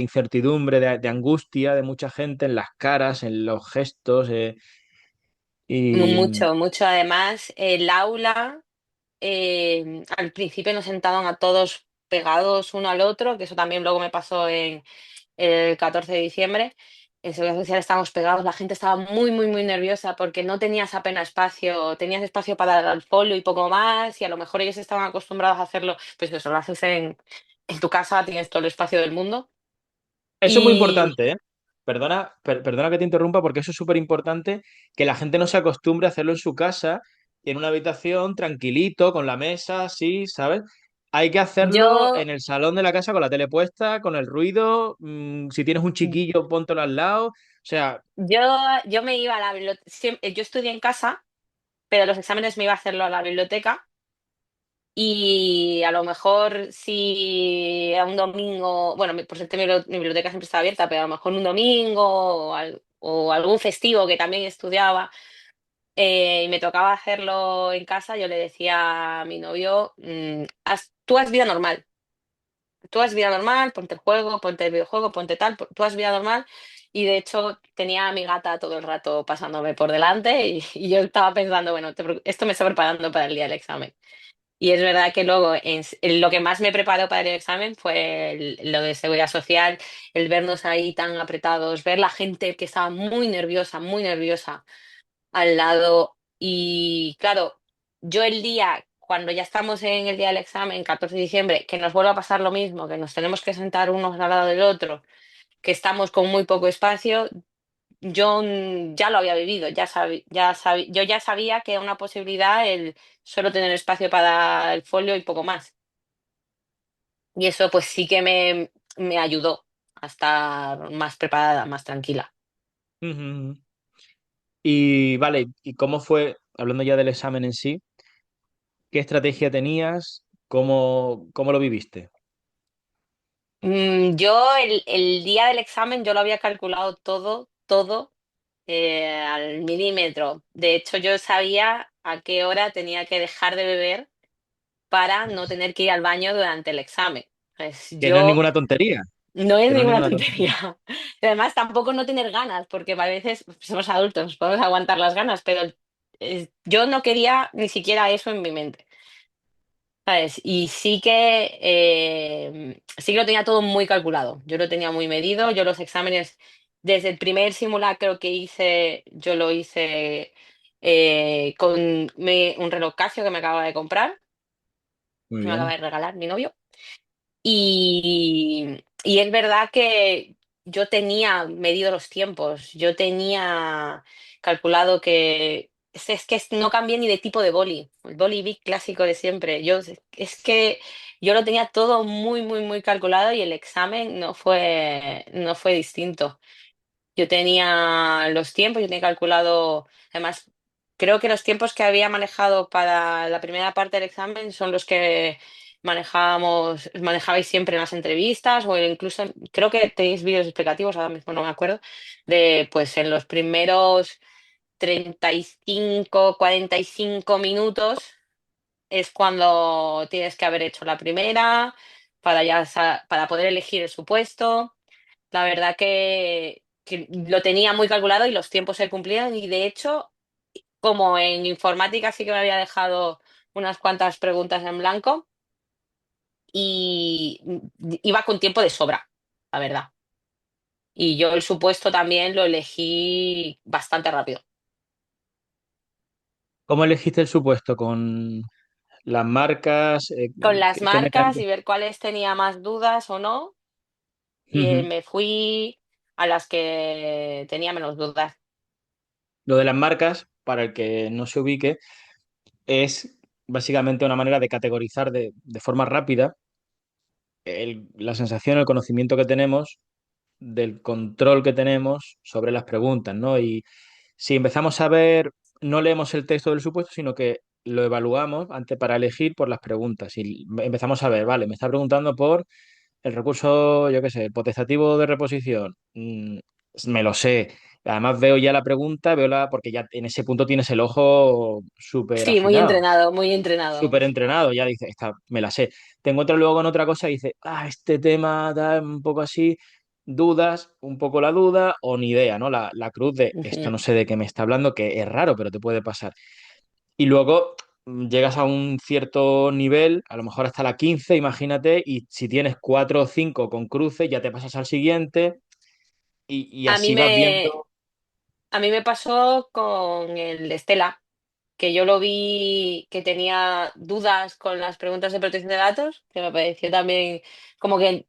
incertidumbre, de angustia de mucha gente en las caras, en los gestos. Y mucho, mucho. Además, el aula. Al principio nos sentaban a todos pegados uno al otro, que eso también luego me pasó en el 14 de diciembre. En Seguridad Social estábamos pegados, la gente estaba muy, muy, muy nerviosa porque no tenías apenas espacio, tenías espacio para dar al folio y poco más, y a lo mejor ellos estaban acostumbrados a hacerlo, pues eso lo haces en tu casa, tienes todo el espacio del mundo. eso es muy Y importante, ¿eh? Perdona que te interrumpa, porque eso es súper importante, que la gente no se acostumbre a hacerlo en su casa, en una habitación, tranquilito, con la mesa, así, ¿sabes? Hay que hacerlo yo, en el salón de la casa con la tele puesta, con el ruido. Si tienes un chiquillo, póntelo al lado. O sea, yo, yo me iba a la biblioteca, yo estudié en casa, pero los exámenes me iba a hacerlo a la biblioteca. Y a lo mejor si a un domingo, bueno, por suerte mi biblioteca siempre estaba abierta, pero a lo mejor un domingo o algún festivo que también estudiaba y me tocaba hacerlo en casa, yo le decía a mi novio, tú haz vida normal. Tú haz vida normal, ponte el juego, ponte el videojuego, ponte tal, tú haz vida normal. Y de hecho tenía a mi gata todo el rato pasándome por delante y yo estaba pensando, bueno, esto me está preparando para el día del examen. Y es verdad que luego lo que más me preparó para el examen fue lo de seguridad social, el vernos ahí tan apretados, ver la gente que estaba muy nerviosa al lado. Y claro, yo el día, cuando ya estamos en el día del examen, 14 de diciembre, que nos vuelva a pasar lo mismo, que nos tenemos que sentar unos al lado del otro, que estamos con muy poco espacio, yo ya lo había vivido, yo ya sabía que era una posibilidad el solo tener espacio para el folio y poco más. Y eso pues sí que me ayudó a estar más preparada, más tranquila. Ujú. Y vale, ¿y cómo fue, hablando ya del examen en sí, qué estrategia tenías? ¿Cómo lo viviste? Yo el día del examen yo lo había calculado todo al milímetro. De hecho, yo sabía a qué hora tenía que dejar de beber para no tener que ir al baño durante el examen. Pues Que no es yo ninguna tontería, no es que no es ninguna ninguna tontería. tontería. Y además, tampoco no tener ganas, porque a veces pues, somos adultos, podemos aguantar las ganas, pero yo no quería ni siquiera eso en mi mente. ¿Sabes? Y sí que lo tenía todo muy calculado. Yo lo tenía muy medido. Yo los exámenes, desde el primer simulacro que hice, yo lo hice con un reloj Casio que me acaba de comprar, Muy que me acaba bien. de regalar mi novio. Y es verdad que yo tenía medido los tiempos, yo tenía calculado que es que no cambié ni de tipo de boli, el boli Bic clásico de siempre. Es que yo lo tenía todo muy calculado y el examen no fue distinto. Yo tenía los tiempos, yo tenía calculado, además, creo que los tiempos que había manejado para la primera parte del examen son los que manejabais siempre en las entrevistas o incluso creo que tenéis vídeos explicativos, ahora mismo no me acuerdo, de pues en los primeros 35 45 minutos es cuando tienes que haber hecho la primera para poder elegir el supuesto. La verdad que lo tenía muy calculado y los tiempos se cumplían y de hecho, como en informática sí que me había dejado unas cuantas preguntas en blanco y iba con tiempo de sobra, la verdad. Y yo el supuesto también lo elegí bastante rápido. ¿Cómo elegiste el supuesto? ¿Con las marcas? Con las ¿Qué marcas mecánica? y ver cuáles tenía más dudas o no y Ujú. me fui a las que tenía menos dudas. Lo de las marcas, para el que no se ubique, es básicamente una manera de categorizar de forma rápida la sensación, el conocimiento que tenemos del control que tenemos sobre las preguntas, ¿no? Y si empezamos a ver, no leemos el texto del supuesto, sino que lo evaluamos antes para elegir por las preguntas. Y empezamos a ver, vale, me está preguntando por el recurso, yo qué sé, potestativo de reposición. Me lo sé. Además veo ya la pregunta, porque ya en ese punto tienes el ojo súper Sí, muy afinado, entrenado, muy entrenado. súper entrenado, ya dices, esta me la sé. Te encuentras luego con otra cosa y dices, este tema da un poco así, dudas, un poco la duda o ni idea, ¿no? La cruz de esto Ujú. no sé de qué me está hablando, que es raro, pero te puede pasar. Y luego llegas a un cierto nivel, a lo mejor hasta la 15 imagínate, y si tienes 4 o 5 con cruces, ya te pasas al siguiente y A mí así vas viendo. me, a mí me pasó con el de Estela, que yo lo vi que tenía dudas con las preguntas de protección de datos, que me pareció también como que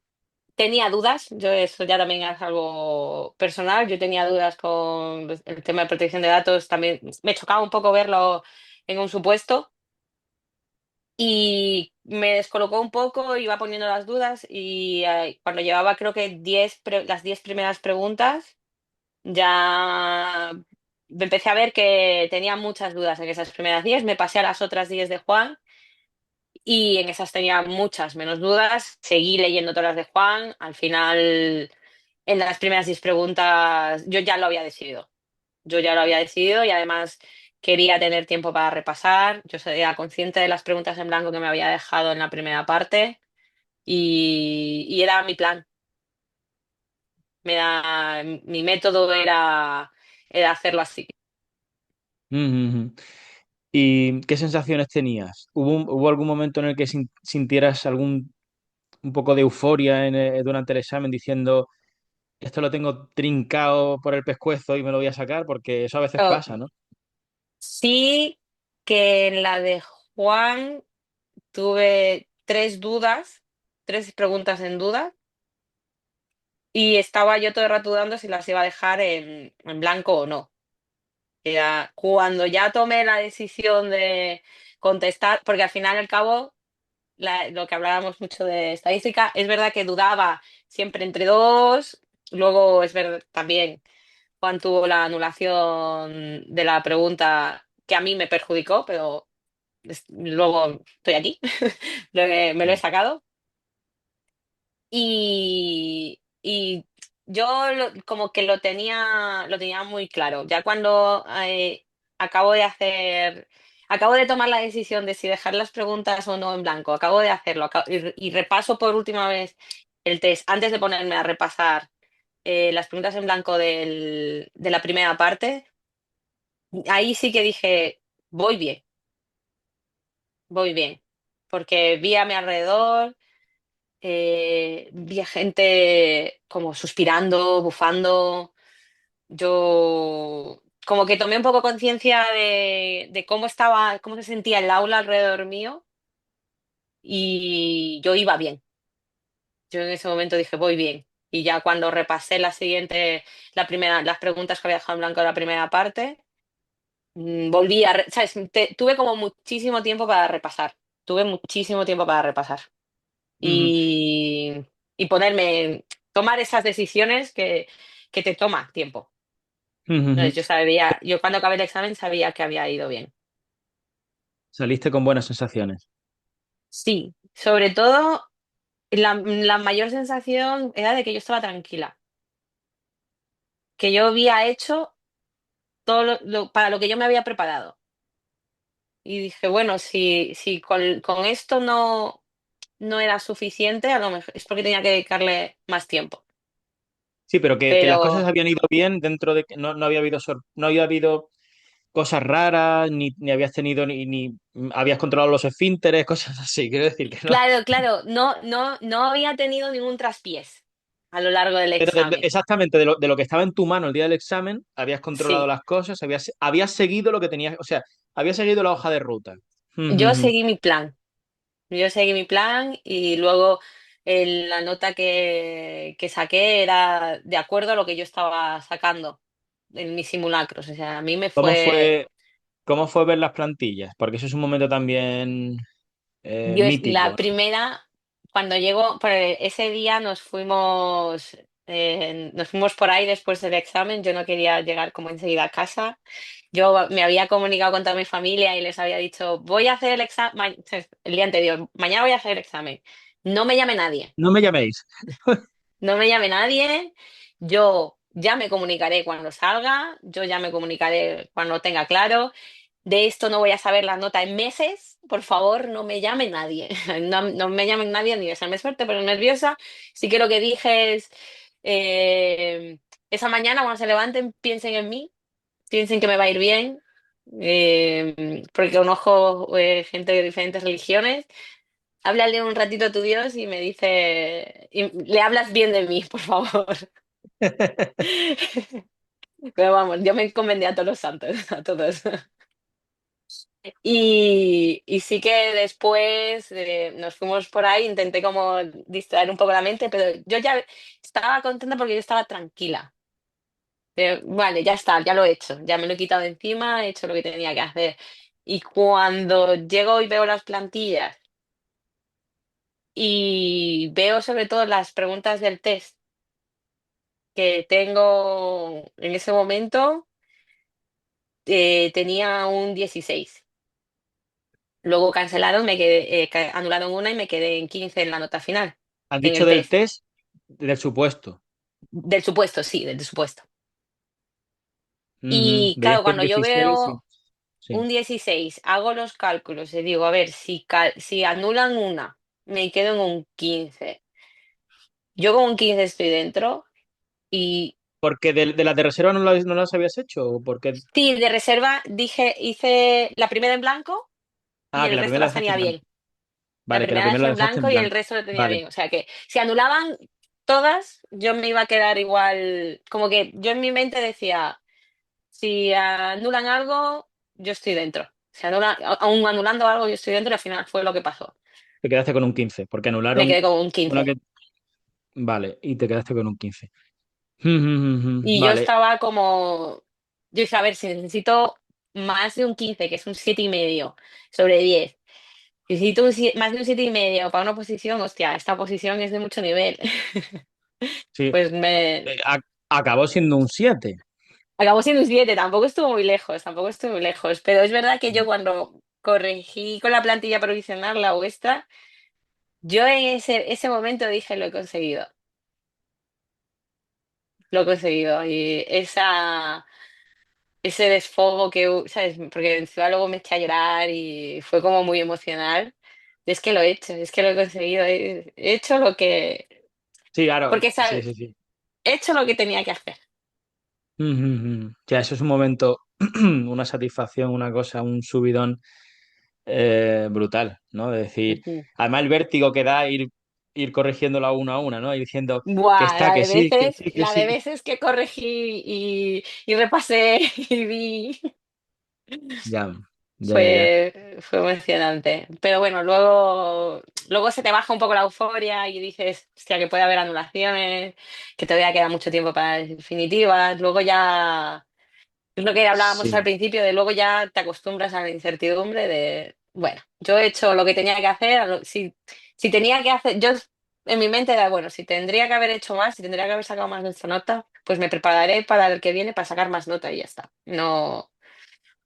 tenía dudas. Yo eso ya también es algo personal. Yo tenía dudas con el tema de protección de datos. También me chocaba un poco verlo en un supuesto y me descolocó un poco, iba poniendo las dudas y cuando llevaba creo que las 10 primeras preguntas ya empecé a ver que tenía muchas dudas en esas primeras 10, me pasé a las otras 10 de Juan y en esas tenía muchas menos dudas. Seguí leyendo todas las de Juan. Al final, en las primeras 10 preguntas, yo ya lo había decidido. Yo ya lo había decidido y además quería tener tiempo para repasar. Yo era consciente de las preguntas en blanco que me había dejado en la primera parte y era mi plan. Mi método era hacerlo así. Ujú, ujú. ¿Y qué sensaciones tenías? ¿Hubo algún momento en el que sintieras un poco de euforia durante el examen diciendo, esto lo tengo trincado por el pescuezo y me lo voy a sacar? Porque eso a veces Pero pasa, ¿no? sí que en la de Juan tuve tres dudas, tres preguntas en duda, y estaba yo todo el rato dudando si las iba a dejar en blanco o no. Era cuando ya tomé la decisión de contestar, porque al final y al cabo, lo que hablábamos mucho de estadística, es verdad que dudaba siempre entre dos, luego es verdad también Juan tuvo la anulación de la pregunta que a mí me perjudicó, pero luego estoy aquí, me lo he sacado. Y yo como que lo tenía muy claro. Ya cuando acabo de hacer, acabo de tomar la decisión de si dejar las preguntas o no en blanco, acabo de hacerlo y repaso por última vez el test antes de ponerme a repasar las preguntas en blanco de la primera parte, ahí sí que dije, voy bien, voy bien, porque vi a mi alrededor. Vi a gente como suspirando, bufando. Yo como que tomé un poco conciencia de cómo estaba, cómo se sentía el aula alrededor mío y yo iba bien. Yo en ese momento dije, voy bien. Y ya cuando repasé las preguntas que había dejado en blanco de la primera parte, volví ¿sabes? Tuve como muchísimo tiempo para repasar. Tuve muchísimo tiempo para repasar. Ujú, y, y tomar esas decisiones que te toma tiempo. ujú, ujú. Entonces, yo cuando acabé el examen sabía que había ido bien. Saliste con buenas sensaciones. Sí, sobre todo la mayor sensación era de que yo estaba tranquila, que yo había hecho todo para lo que yo me había preparado. Y dije, bueno, si con esto no era suficiente, a lo mejor es porque tenía que dedicarle más tiempo. Sí, pero que las cosas Pero habían ido bien dentro de que no había habido, no había habido cosas raras, ni habías tenido, ni habías controlado los esfínteres, cosas así. Quiero decir que no. claro, claro, no había tenido ningún traspiés a lo largo del Pero examen. exactamente de lo que estaba en tu mano el día del examen, habías controlado Sí, las cosas, habías seguido lo que tenías, o sea, habías seguido la hoja de ruta. yo seguí mi plan. Yo seguí mi plan y luego la nota que saqué era de acuerdo a lo que yo estaba sacando en mis simulacros. O sea, a mí me ¿Cómo fue. fue, cómo fue ver las plantillas? Porque eso es un momento también La mítico, ¿no? primera, cuando llegó, por ese día nos fuimos por ahí después del examen. Yo no quería llegar como enseguida a casa. Yo me había comunicado con toda mi familia y les había dicho, voy a hacer el examen, el día anterior, mañana voy a hacer el examen. No me llame nadie, No me llaméis. no me llame nadie. Yo ya me comunicaré cuando salga, yo ya me comunicaré cuando lo tenga claro. De esto no voy a saber la nota en meses. Por favor, no me llame nadie. No me llamen nadie ni desearme suerte, pero nerviosa. Sí que lo que dije es, eh, esa mañana cuando se levanten, piensen en mí, piensen que me va a ir bien, porque conozco gente de diferentes religiones. Háblale un ratito a tu Dios y me dice, y le hablas bien de mí, por favor. Pero vamos, yo me encomendé a todos los santos, a todos. Y sí que después nos fuimos por ahí, intenté como distraer un poco la mente, pero yo ya estaba contenta porque yo estaba tranquila. Vale, ya está, ya lo he hecho, ya me lo he quitado de encima, he hecho lo que tenía que hacer. Y cuando llego y veo las plantillas y veo sobre todo las preguntas del test que tengo en ese momento, tenía un 16. Luego cancelaron, anularon una y me quedé en 15 en la nota final, ¿Has en dicho el del test. test del supuesto? Del supuesto, sí, del supuesto. Ujú. Y claro, Veías que el cuando yo 16 veo sí. Sí. un 16 hago los cálculos y digo, a ver, si anulan una, me quedo en un 15. Yo con un 15 estoy dentro y ¿Porque de las de reserva no las habías hecho? ¿O porque... sí, de reserva hice la primera en blanco y Ah, que el la resto primera la las dejaste tenía en blanco. bien. La Vale, que la primera la primera dejé la en dejaste en blanco y el blanco. resto lo tenía Vale. bien. O sea que si anulaban todas, yo me iba a quedar igual. Como que yo en mi mente decía, si anulan algo, yo estoy dentro. Si aún anulando algo, yo estoy dentro y al final fue lo que pasó. Te quedaste con un 15 porque Me anularon quedé con un una 15. que... Vale, y te quedaste con un 15. Y yo Vale, estaba como, yo dije, a ver, si necesito más de un 15 que es un 7,5 sobre 10. Si necesito más de un 7,5 para una posición, hostia, esta posición es de mucho nivel. sí. Pues me Eh, a- Acabó siendo un 7. acabó siendo un 7, tampoco estuvo muy lejos, tampoco estuvo muy lejos. Pero es verdad que yo cuando corregí con la plantilla provisional la vuestra, yo en ese momento dije, lo he conseguido. Y ese desfogo ¿sabes? Porque encima luego me eché a llorar y fue como muy emocional. Y es que lo he hecho, es que lo he conseguido. He hecho lo que... Sí, claro, Porque, sí, ¿sabes? sí, sí. He hecho lo que tenía que hacer. Ya, eso es un momento, una satisfacción, una cosa, un subidón brutal, ¿no? De decir, Ujú. además el vértigo que da ir corrigiéndola una a una, ¿no? Ir diciendo que Buah, está, que sí, que sí, que la de sí. veces que corregí y repasé y vi, Ya, ya, ya, ya. fue emocionante. Pero bueno, luego se te baja un poco la euforia y dices, hostia, que puede haber anulaciones, que todavía queda mucho tiempo para las definitivas. Luego ya, es lo que hablábamos al Sí. principio, de luego ya te acostumbras a la incertidumbre de, bueno, yo he hecho lo que tenía que hacer, si tenía que hacer, yo en mi mente era, bueno, si tendría que haber hecho más, si tendría que haber sacado más de esta nota, pues me prepararé para el que viene para sacar más nota y ya está. No,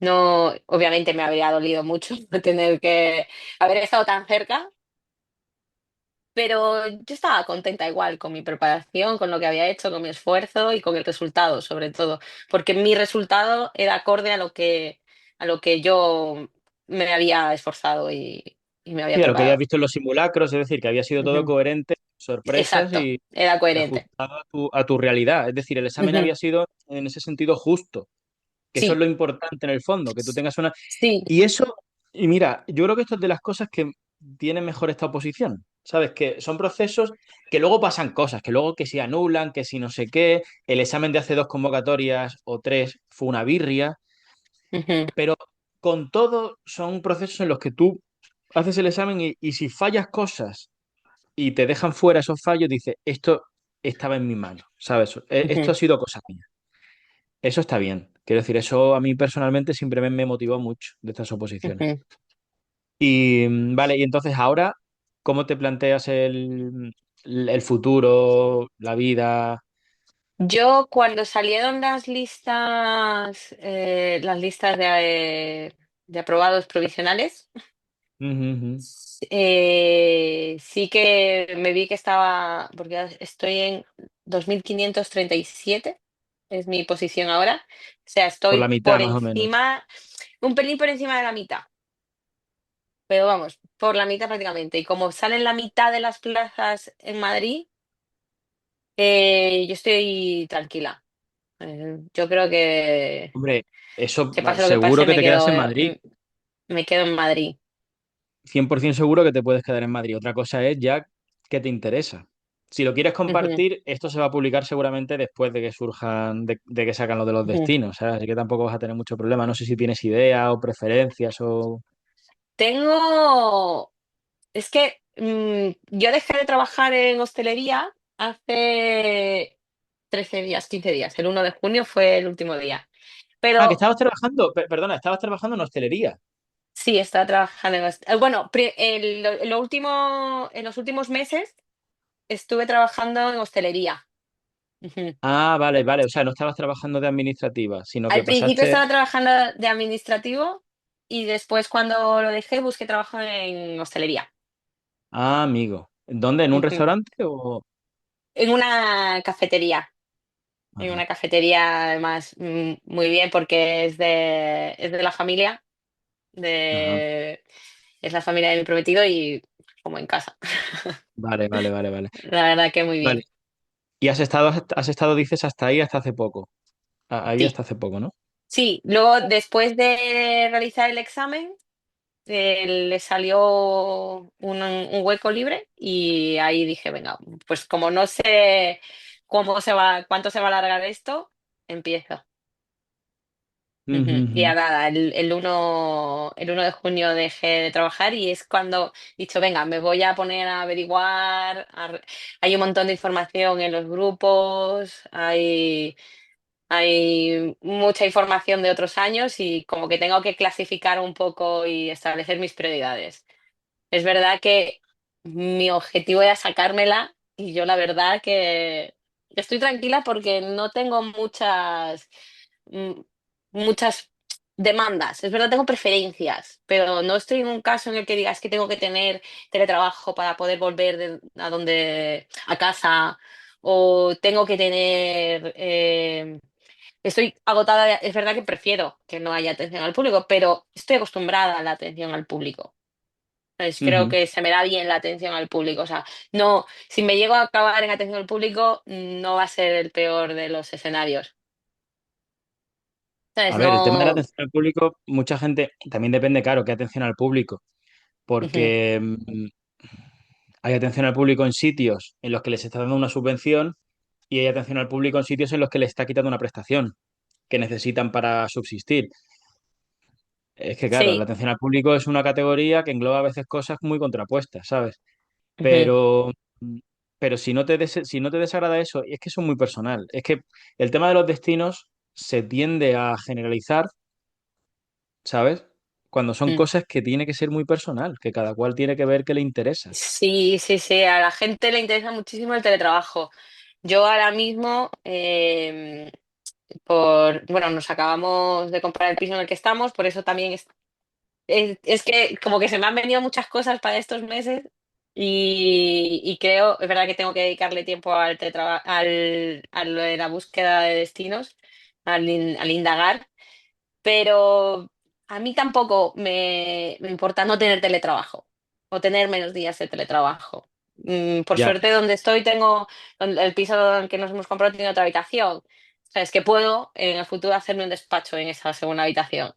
no, obviamente me habría dolido mucho no tener que haber estado tan cerca, pero yo estaba contenta igual con mi preparación, con lo que había hecho, con mi esfuerzo y con el resultado, sobre todo, porque mi resultado era acorde a lo que yo me había esforzado y me había Sí, a lo que habías preparado. visto en los simulacros, es decir, que había sido todo Ujú. coherente, sorpresas Exacto, era y coherente. ajustado a tu realidad. Es decir, el examen Ujú. había sido en ese sentido justo, que eso es Sí, lo importante en el fondo, que tú tengas una... sí. Y eso, y mira, yo creo que esto es de las cosas que tienen mejor esta oposición, ¿sabes? Que son procesos que luego pasan cosas, que luego que si anulan, que si no sé qué, el examen de hace dos convocatorias o tres fue una birria, Ujú, pero con todo son procesos en los que tú haces el examen y si fallas cosas y te dejan fuera esos fallos, dices, esto estaba en mi mano, ¿sabes? Esto ujú, ha sido cosa mía. Eso está bien. Quiero decir, eso a mí personalmente siempre me motivó mucho de estas oposiciones. ujú. Y vale, y entonces ahora, ¿cómo te planteas el futuro, la vida? Yo cuando salieron las listas de aprobados provisionales, Ujú, ujú. sí que me vi que estaba, porque estoy en 2.537 es mi posición ahora. O sea, Por la estoy mitad por más o menos. encima, un pelín por encima de la mitad, pero vamos, por la mitad prácticamente. Y como salen la mitad de las plazas en Madrid, yo estoy tranquila. Yo creo que, Hombre, eso pase lo que seguro pase, que te quedas en Madrid. me quedo en Madrid. 100% seguro que te puedes quedar en Madrid. Otra cosa es ya qué te interesa. Si lo quieres Ujú, compartir, esto se va a publicar seguramente después de que surjan, de que sacan lo de los ujú. destinos, ¿sabes? Así que tampoco vas a tener mucho problema. No sé si tienes ideas o preferencias o... Tengo, es que yo dejé de trabajar en hostelería hace 13 días, 15 días. El 1 de junio fue el último día. Ah, que Pero estabas trabajando, perdona, estabas trabajando en hostelería. sí, estaba trabajando bueno, en los últimos meses estuve trabajando en hostelería. Ujú. Ah, vale, vale. O sea, no estabas trabajando de administrativa, sino que Al principio pasaste... estaba trabajando de administrativo y después cuando lo dejé busqué trabajo en hostelería. Ah, amigo. ¿Dónde? ¿En un Ujú. restaurante o...? En una cafetería. En Ajá, una cafetería, además, muy bien porque es de la familia, ajá. es la familia de mi prometido y como en casa. Vale, vale, vale, vale. La verdad que muy Vale. bien. ¿Y has estado, dices, hasta ahí hasta hace poco? Ahí Sí, hasta hace poco, ¿no? sí. Luego, después de realizar el examen, le salió un hueco libre y ahí dije, venga, pues como no sé cómo se va, cuánto se va a alargar esto, empiezo. Ujú, Ujú. Y ujú. ya nada, el uno de junio dejé de trabajar y es cuando he dicho, venga, me voy a poner a averiguar. Hay un montón de información en los grupos, hay mucha información de otros años y como que tengo que clasificar un poco y establecer mis prioridades. Es verdad que mi objetivo era sacármela y yo la verdad que estoy tranquila porque no tengo mm, muchas demandas. Es verdad, tengo preferencias, pero no estoy en un caso en el que digas que tengo que tener teletrabajo para poder volver a casa o tengo que tener estoy agotada. Es verdad que prefiero que no haya atención al público, pero estoy acostumbrada a la atención al público. Creo Ujú. que se me da bien la atención al público. O sea, no, si me llego a acabar en atención al público, no va a ser el peor de los escenarios. ¿Sabes? A ver, el tema de la No. atención al público, mucha gente, también depende, claro, qué atención al público, Ujú. porque hay atención al público en sitios en los que les está dando una subvención y hay atención al público en sitios en los que les está quitando una prestación que necesitan para subsistir. Es que, claro, la Sí. atención al público es una categoría que engloba a veces cosas muy contrapuestas, ¿sabes? Ujú. Pero, pero si no te desagrada eso, y es que eso es muy personal, es que el tema de los destinos se tiende a generalizar, ¿sabes? Cuando son Mm. cosas que tiene que ser muy personal, que cada cual tiene que ver qué le interesa. Sí, sí, sí. A la gente le interesa muchísimo el teletrabajo. Yo ahora mismo, bueno, nos acabamos de comprar el piso en el que estamos, por eso también es que como que se me han venido muchas cosas para estos meses y creo, es verdad que tengo que dedicarle tiempo a lo de la búsqueda de destinos, al indagar, pero a mí tampoco me importa no tener teletrabajo o tener menos días de teletrabajo. Por Ya. suerte donde estoy tengo, el piso en el que nos hemos comprado tiene otra habitación. O sea, es que puedo en el futuro hacerme un despacho en esa segunda habitación.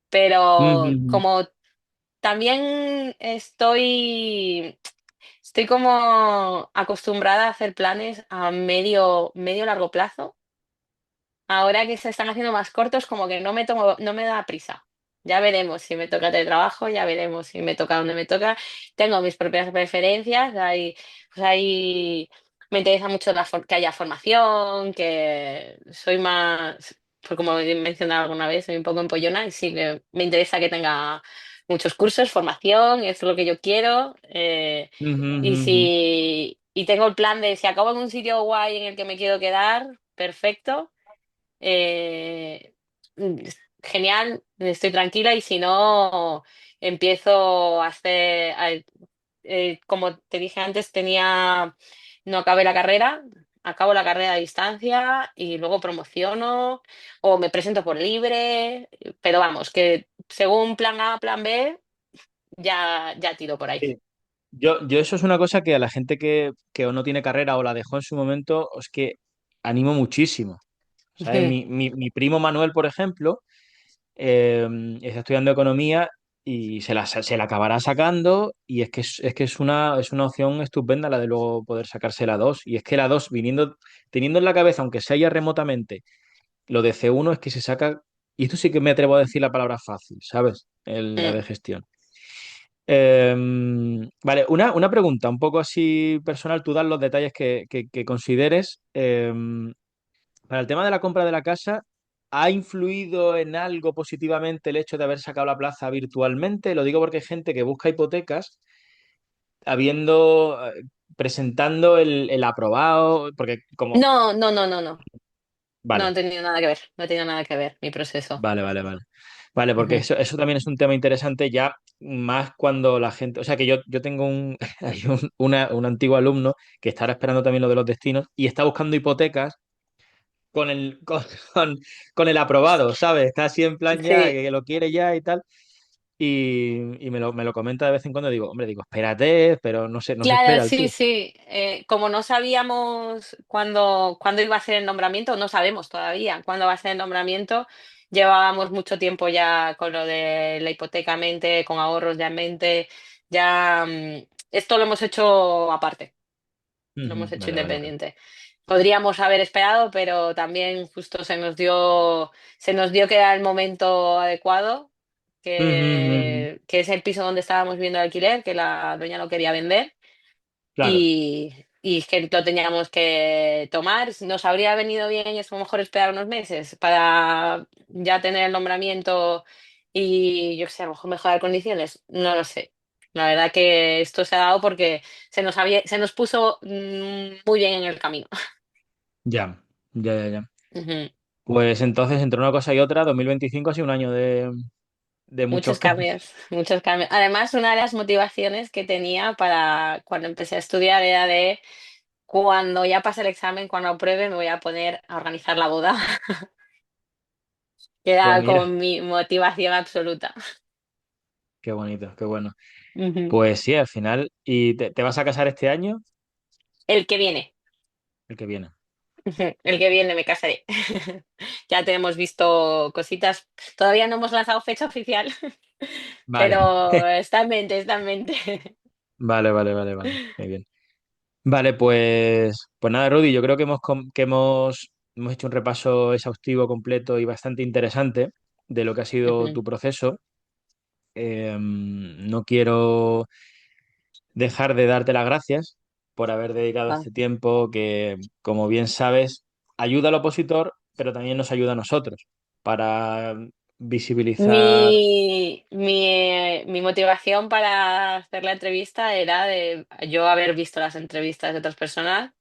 Pero Ujú. como también estoy como acostumbrada a hacer planes a medio largo plazo. Ahora que se están haciendo más cortos, como que no me da prisa. Ya veremos si me toca teletrabajo, ya veremos si me toca donde me toca. Tengo mis propias preferencias, me interesa mucho que haya formación, que soy más, pues como he mencionado alguna vez, soy un poco empollona y sí que me interesa que tenga muchos cursos, formación, es lo que yo quiero. Ujú, Y ujú, ujú. si tengo el plan de si acabo en un sitio guay en el que me quiero quedar, perfecto. eh, mm, Genial, estoy tranquila y si no, empiezo a como te dije antes, no acabé la carrera, acabo la carrera a distancia y luego promociono o me presento por libre, pero vamos, que según plan A, plan B, ya tiro por ahí. Sí. Yo eso es una cosa que a la gente que o no tiene carrera o la dejó en su momento, es que animo muchísimo. ¿Sabes? Mi primo Manuel, por ejemplo, está estudiando economía y se la acabará sacando y es que es una opción estupenda la de luego poder sacarse la 2 y es que la 2 teniendo en la cabeza, aunque sea ya remotamente, lo de C1 es que se saca, y esto sí que me atrevo a decir la palabra fácil, ¿sabes? La de gestión. Vale, una pregunta un poco así personal, tú das los detalles que consideres. Para el tema de la compra de la casa, ¿ha influido en algo positivamente el hecho de haber sacado la plaza virtualmente? Lo digo porque hay gente que busca hipotecas habiendo, presentando el aprobado, porque como... No, no, no, no, no. No he Vale, tenido nada que ver, no he tenido nada que ver mi proceso. vale, vale, vale. Vale, porque Ujú. eso también es un tema interesante ya más cuando la gente, o sea que yo tengo hay un antiguo alumno que está ahora esperando también lo de los destinos y está buscando hipotecas con con, con el aprobado, ¿sabes? Está así en plan ya, Sí. que lo quiere ya y tal. Y me lo comenta de vez en cuando, digo, hombre, digo, espérate, pero no se Claro, espera el sí, tío. sí. Como no sabíamos cuándo iba a ser el nombramiento, no sabemos todavía cuándo va a ser el nombramiento. Llevábamos mucho tiempo ya con lo de la hipoteca en mente, con ahorros ya en mente. Ya, esto lo hemos hecho aparte, lo Ujú, hemos hecho vale, vale, vale. independiente. Podríamos haber esperado, pero también justo se nos dio que era el momento adecuado, Ujú, ujú, ujú. que es el piso donde estábamos viendo el alquiler, que la dueña lo quería vender. Claro, Y es que lo teníamos que tomar. Nos habría venido bien y es mejor esperar unos meses para ya tener el nombramiento y yo qué sé, a lo mejor mejorar condiciones. No lo sé. La verdad que esto se ha dado porque se nos puso muy bien en el camino. ya, ya. Ujú. Pues entonces, entre una cosa y otra, 2025 ha sido un año de muchos Muchos cambios. cambios, muchos cambios. Además, una de las motivaciones que tenía para cuando empecé a estudiar era de cuando ya pase el examen, cuando apruebe, me voy a poner a organizar la boda. Pues Queda como mira, mi motivación absoluta. qué bonito, qué bueno. Ujú. Pues sí, al final, ¿y te vas a casar este año? El que viene, El que viene. ujú, el que viene me casaré. Ya tenemos visto cositas. Todavía no hemos lanzado fecha oficial, Vale, pero está en mente, está en mente. vale. Muy bien. Vale, pues nada, Rudy, yo creo que hemos hecho un repaso exhaustivo, completo y bastante interesante de lo que ha sido Ujú. tu proceso. No quiero dejar de darte las gracias por haber dedicado Ah. este tiempo que, como bien sabes, ayuda al opositor, pero también nos ayuda a nosotros para visibilizar. Mi motivación para hacer la entrevista era de yo haber visto las entrevistas de otras personas,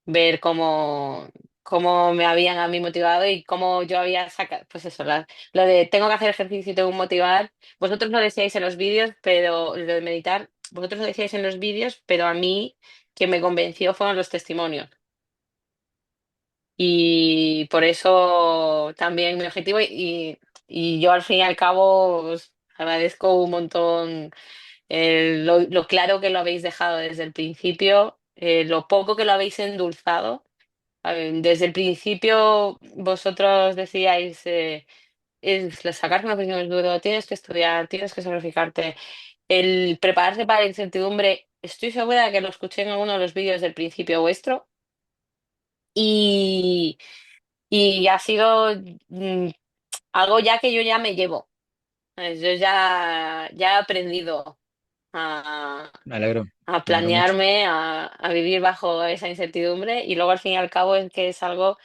ver cómo me habían a mí motivado y cómo yo había sacado, pues eso, lo de tengo que hacer ejercicio y tengo que motivar. Vosotros lo decíais en los vídeos, pero lo de meditar, vosotros lo decíais en los vídeos, pero a mí quien me convenció fueron los testimonios. Y por eso también mi objetivo y yo al fin y al cabo os agradezco un montón lo claro que lo habéis dejado desde el principio, lo poco que lo habéis endulzado. Desde el principio vosotros decíais, sacar una opinión es duro, tienes que estudiar, tienes que sacrificarte. El prepararse para la incertidumbre, estoy segura de que lo escuché en alguno de los vídeos del principio vuestro y, y ha sido mm, algo ya que yo ya me llevo. Yo ya he aprendido a, Me alegro, a me alegro mucho. planearme, a vivir bajo esa incertidumbre y luego al fin y al cabo es que es algo.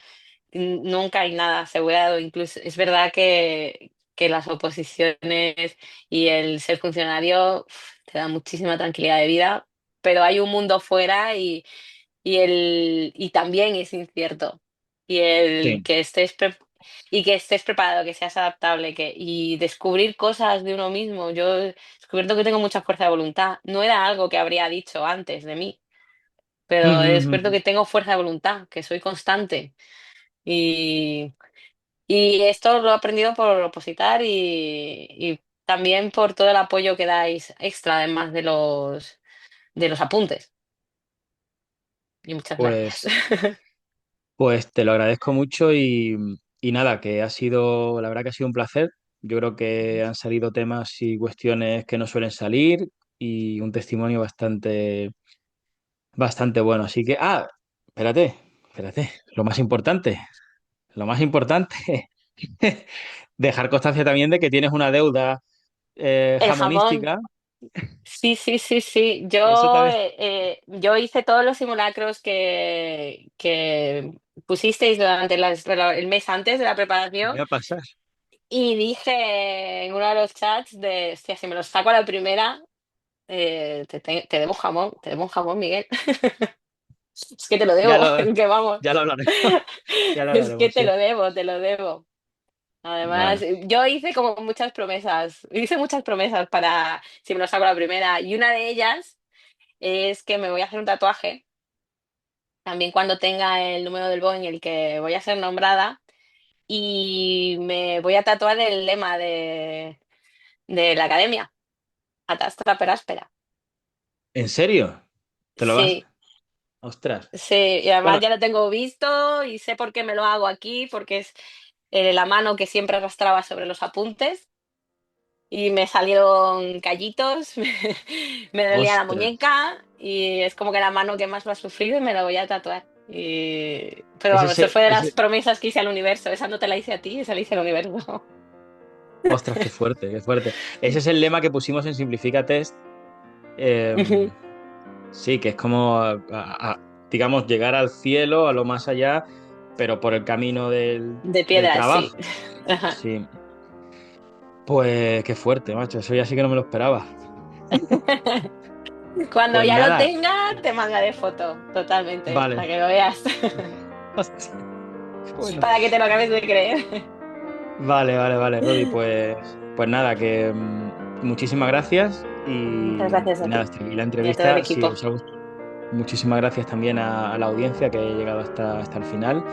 Nunca hay nada asegurado. Incluso es verdad que las oposiciones y el ser funcionario te da muchísima tranquilidad de vida, pero hay un mundo fuera y también es incierto. Y el Sí. que estés preparado, que seas adaptable, y descubrir cosas de uno mismo. Yo he descubierto que tengo mucha fuerza de voluntad. No era algo que habría dicho antes de mí, pero he descubierto que tengo fuerza de voluntad, que soy constante. Y, y esto lo he aprendido por opositar y también por todo el apoyo que dais extra, además de los apuntes. Y muchas gracias. Pues, pues te lo agradezco mucho y nada, que ha sido, la verdad que ha sido un placer. Yo creo que han salido temas y cuestiones que no suelen salir y un testimonio bastante bueno. Así que, espérate, lo más importante, dejar constancia también de que tienes una deuda El jamón, jamonística. sí, sí, sí, sí. Eso también Yo hice todos los simulacros que pusisteis durante el mes antes de la me preparación va a pasar. y dije en uno de los chats hostia, si me los saco a la primera, te debo un jamón, Miguel. Es que te lo Ya debo, lo, que vamos. ya lo hablaremos, ya lo Es que hablaremos, te sí. lo debo, te lo debo. Además, Vale. yo hice muchas promesas para si me lo saco la primera, y una de ellas es que me voy a hacer un tatuaje, también cuando tenga el número del BOE en el que voy a ser nombrada, y me voy a tatuar el lema de la academia, Atastra per áspera. ¿En serio? ¿Te lo vas? Sí, Ostras. sí, y además Bueno, ya lo tengo visto y sé por qué me lo hago aquí, porque es la mano que siempre arrastraba sobre los apuntes. Y me salieron callitos, me dolía la ostras. muñeca y es como que la mano que más lo ha sufrido y me la voy a tatuar. Pero Ese, vamos, eso ese, fue de las ese- promesas que hice al universo. Esa no te la hice a ti, esa la hice al universo. Ostras, qué fuerte, qué fuerte. Ese es el lema que pusimos en Simplifica Test. Eh, sí, que es como, digamos, llegar al cielo, a lo más allá, pero por el camino De del piedra, sí. trabajo. Sí. Pues qué fuerte, macho. Eso ya sí que no me lo esperaba. Cuando Pues ya lo nada, tenga, te mandaré foto, totalmente, vale. para que lo veas, Hostia, bueno. para que te lo acabes de creer. Vale, vale, vale, Rodi. Pues nada, que muchísimas gracias Muchas y gracias a nada, ti hasta aquí la y a todo el entrevista. Si equipo. os ha muchísimas gracias también a la audiencia que ha llegado hasta el final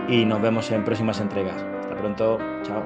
y nos vemos en próximas entregas. Hasta pronto, chao.